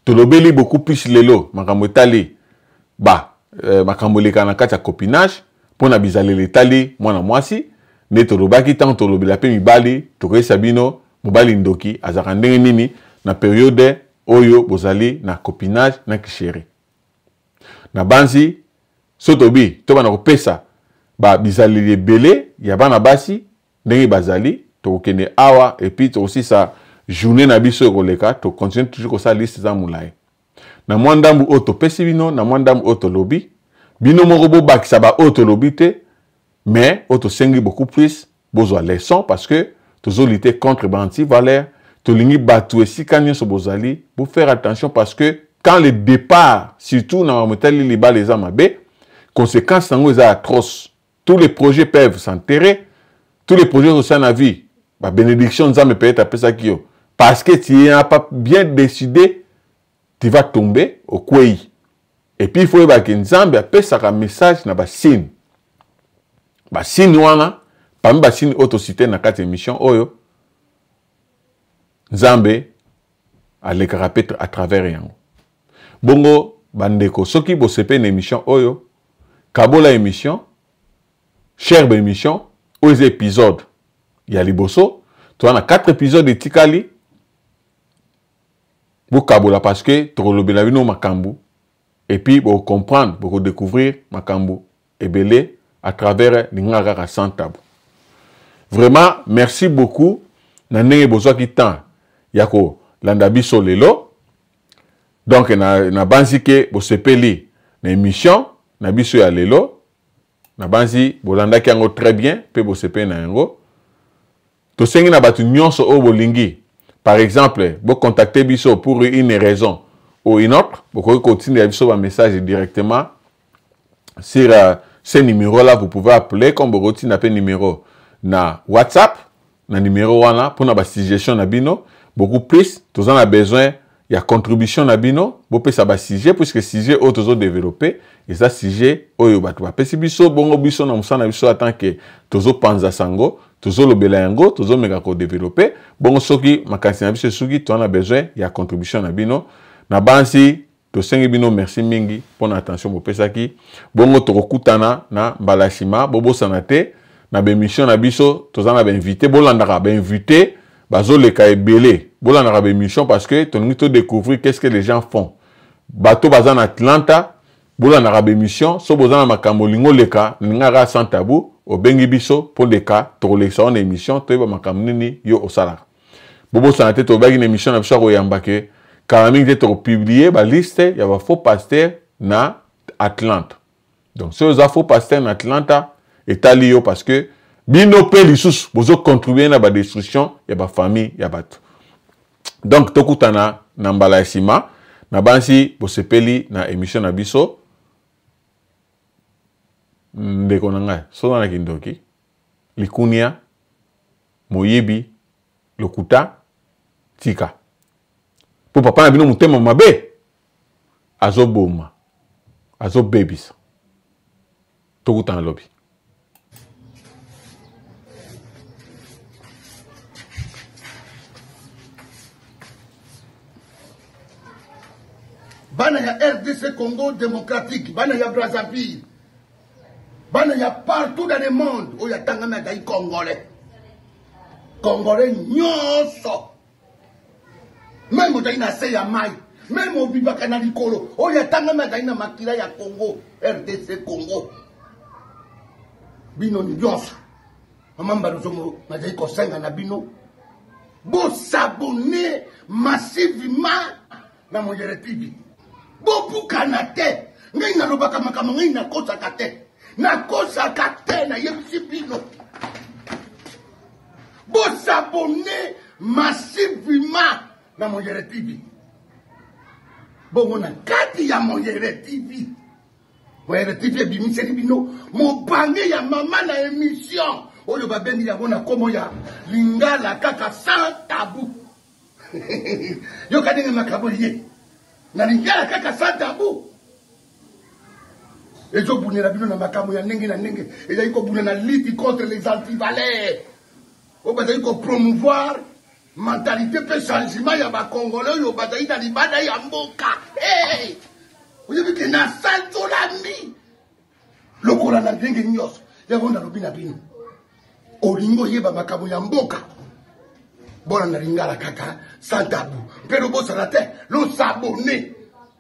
Speaker 2: tolobeli beaucoup plus lelo makambo etali makambo leka na kati ya copinage pona bizaleli etali mwana mwasi ne tolobaki tant tolobela pe mibali tokoyesa bino mobali ndoki azaka ndenge nini na période oyo bozali na copinage na kisheri. Na banzi sotobi to bana kopesa ba bizaleli ebele ya bana basi ndenge bazali tokende awa et puis aussi sa journée na biso koleka to continue toujours ko sa liste za mulai. Na mwandambu oto pesi bino na mwandambu oto lobi bino moko bo bakisa ba oto lobi te mais oto sengi beaucoup plus bozwa leçon parce que tozo lutter contre banti valeur to lingi batu esika nyonso bozali pour faire attention parce que quand le départ surtout na mamotali liba les amabe conséquences sango eza atroce. Tous les projets peuvent s'enterrer. Tous les projets au sein de la vie. La bénédiction nous a peut-être appelé ça qui est. Parce que tu n'as pas bien décidé, tu vas tomber au kouei. Et puis il faut que Nzambe appelle ça un message dans la signe. La signe wana, parmi la signe autocité dans la 4 émissions, oyo, Nzambe a les carapètres à travers rien. Bongo, bandeko, ce qui vous sepe une émission oyo, kabola émission, chère émission, aux épisodes, il y a liboso, tu as 4 épisodes de Tikali, vous kabola parce que tu as la vie makambu, et puis vous comprendre, vous découvrir makambu, et belé à travers l'ingara sans tabou. Vraiment, merci beaucoup. Nanenge besoin qui temps, yako landabiso lelo. Donc na banzi ke bo sepeli na émission na biso ya lelo. Na banzi bolanda ki yango très bien pe bo sepe na yango. to sengi na batu nyonso o bolingi. Par exemple, vous contactez biso pour une raison ou une autre, vous pouvez continuer à biso un message directement sur ce numéro-là. Vous pouvez appeler comme vous continuez à numéro na WhatsApp, na numéro wana pour na suggestion na bino. Beaucoup plus, tous en a besoin. Il y a contribution na bino, vous pouvez savoir sujet puisque sujet au toujours développé et ça sujet au yobatwa. Pesi biso bongo biso na musana biso attend que toujours panza sango. Toujours le belango, toujours mega ko développer. Bon soki makansi na biso soki tu en as besoin, il y a contribution na bino. Na bansi to sengi bino merci mingi pour l'attention mo pesaki. Bongo to kutana na balashima bobo sanate na be mission na biso to zana ba invité bolandaka ba invité bazo le ka ebele. Bolandaka ba mission parce que to ngi to découvrir qu'est-ce que les gens font. Bato bazana Atlanta bolandaka ba mission so bozana makambo lingo leka ngara sans tabou. Au bengi biso pour les cas to les son émission to ba makamnini yo osala bobo sanate to ba une émission na biso ko yambake karaming de to publier ba liste ya ba faux pasteur na Atlanta. Donc ce faux pasteur na Atlanta etali yo parce que bino pe lisusu bozo contribuer na ba destruction ya ba famille ya bato. Donc to kutana na mbala sima na bansi bo sepeli na émission na biso. Ndeko nanga so na kindoki likunia moyebi lokuta tika po papa na bino mutema mabe azoboma azobebisa tokuta na lobi
Speaker 1: bana ya RDC Congo démocratique bana ya Brazzaville. Il y a partout dans le monde où il y a tant de Congolais. Congolais, nyonso. Même au Daïna Seyamai, même au Bibakana Likolo, où il y a tant de Daïna Makila ya Congo, RDC Congo. Bino nyonso. Maman Barozomo, Madei Kosenga na bino. Bo s'abonner massivement dans mon TV. Bo Poukanate, ngai na lobaka makama ngai na kosa kate. Na kosa kate na yebisi bino. Bo s'abonner massivement na Mongere TV. Bo mona kati ya Mongere TV. Mongere TV bimiseli bino mo bange ya mama na émission. Oyo babengi ya bona komo ya lingala kaka sans tabou. Yo kadenge makabo ye. Na lingala kaka sans tabou. Et je vous dis que na makambo ya ndenge na ndenge et il faut la lutte contre les antivalets. On va promouvoir mentalité pe changement ya ba congolais yo bazali na libada ya mboka. Hey! Vous avez vu que na salto lami. Le Coran na ndenge nyos ya bonda lobina bino. Olingo yeba makambo ya mboka. Bona na lingala kaka sans tabou. Pero bosa na te lo s'abonner.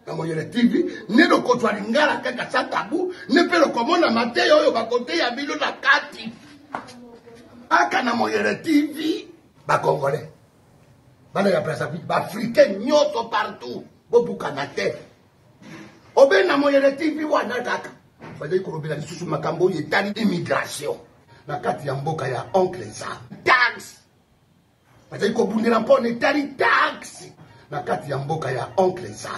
Speaker 1: Na Mongere TV, ne lo kotwa lingala kaka sa tabu, ne pe lo komona mateyo oyo bakote ya bilo na kati. Aka na Mongere TV, ba Congolais. Bana ya Brazzaville, ba Africain nyoto partout, bo bukana te. Obe na Mongere TV wana kaka. Bade kolobela lisusu makambo yetali immigration. Na kati ya mboka ya oncle sa. Tax. Bade kobundela mpone tali tax. Na kati ya mboka ya oncle sa.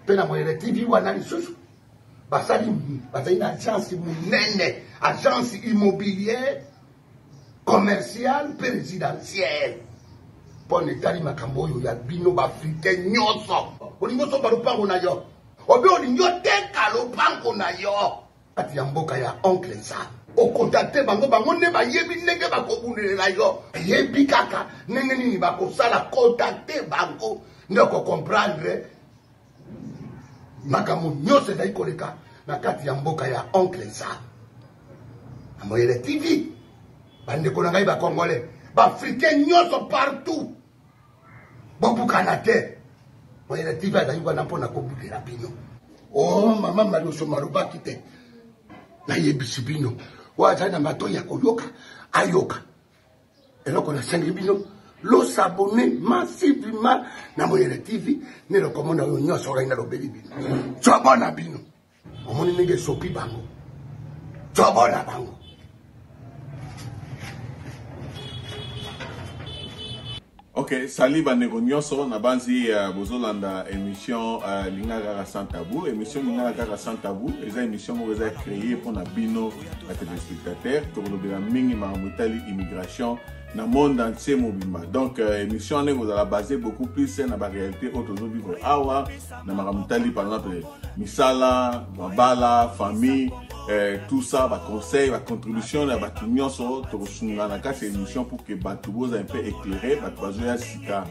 Speaker 1: Pena Mongere TV wana lisusu basali bazali na agence munene, agence immobilière commerciale présidentielle pone tali makambo oyo ya bino bafricain nyonso olingo so balupango na yo obe olingo teka lupango na yo kati ya mboka ya oncle sa okontakte bango bango ne bayebi ndenge bakobundelela yo yebi kaka ndenge nini bakosala kontakte bango nde okokomprendre makambo nyose na ikoleka na kati ya mboka ya oncle sa. Na Mongere TV bandeko na ngai ba Congolais ba Africain nyonso partout bobukana te. Mongere TV azali wana mpona kobudela bino. Oh mama Madoso malobaki te na yebisi bino wazali na matoyi ya koyoka ayoka eloko na sengi bino lo s'abonner massivement na Mongere TV ne lo komona yo nyonso ngai na lobeli bino tsobona bino omoni ndenge sopi bango tsobona bango
Speaker 2: Ok, sali bandeko nyonso na banzi bozolanda émission Linga Kaka Sans Tabou. Émission Linga Kaka Sans Tabou, eza émission moko eza créée pour na bino ba téléspectateurs tokolobela mingi makamutali immigration na monde entier mobimba. Donc émission ne vous a basé beaucoup plus na ba réalité autour vivre awa na makamutali par exemple misala, babala, famille, tout ça, va conseil, va contribution, va tout sur cette émission pour que Batou vous un peu éclairé, Batou vous sika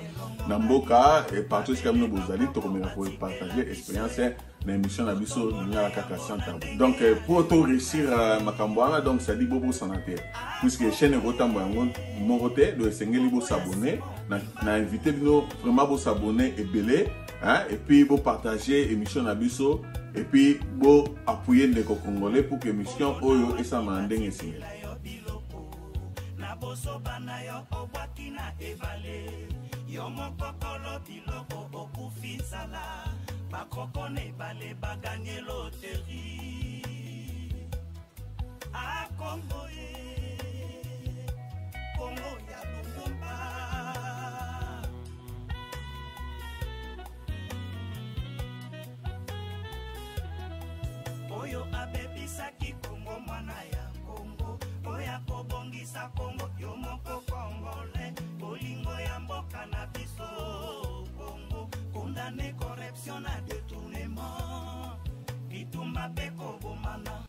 Speaker 2: Namboka et partout ce que nous vous allez pour partager l'expérience dans l'émission de Bisso Linga Kaka Sans Tabou. Donc pour tout réussir Makambouana, donc ça dit beaucoup sanitaire. Puisque la chaîne est autant mon côté, le Sengeli vous s'abonner, n'a invité vraiment vous s'abonner et belé, hein, et puis vous partager l'émission de Bisso. Et puis, vous appuyez les Congolais pour que l'émission Oyo et sa manding est signée.
Speaker 3: Oyo abebisaki Kongo mwana ya Kongo oya kobongisa Kongo yo moko Congolais bolingo ya mboka na biso Kongo condamné corruption na détournement bitumba pe kobomana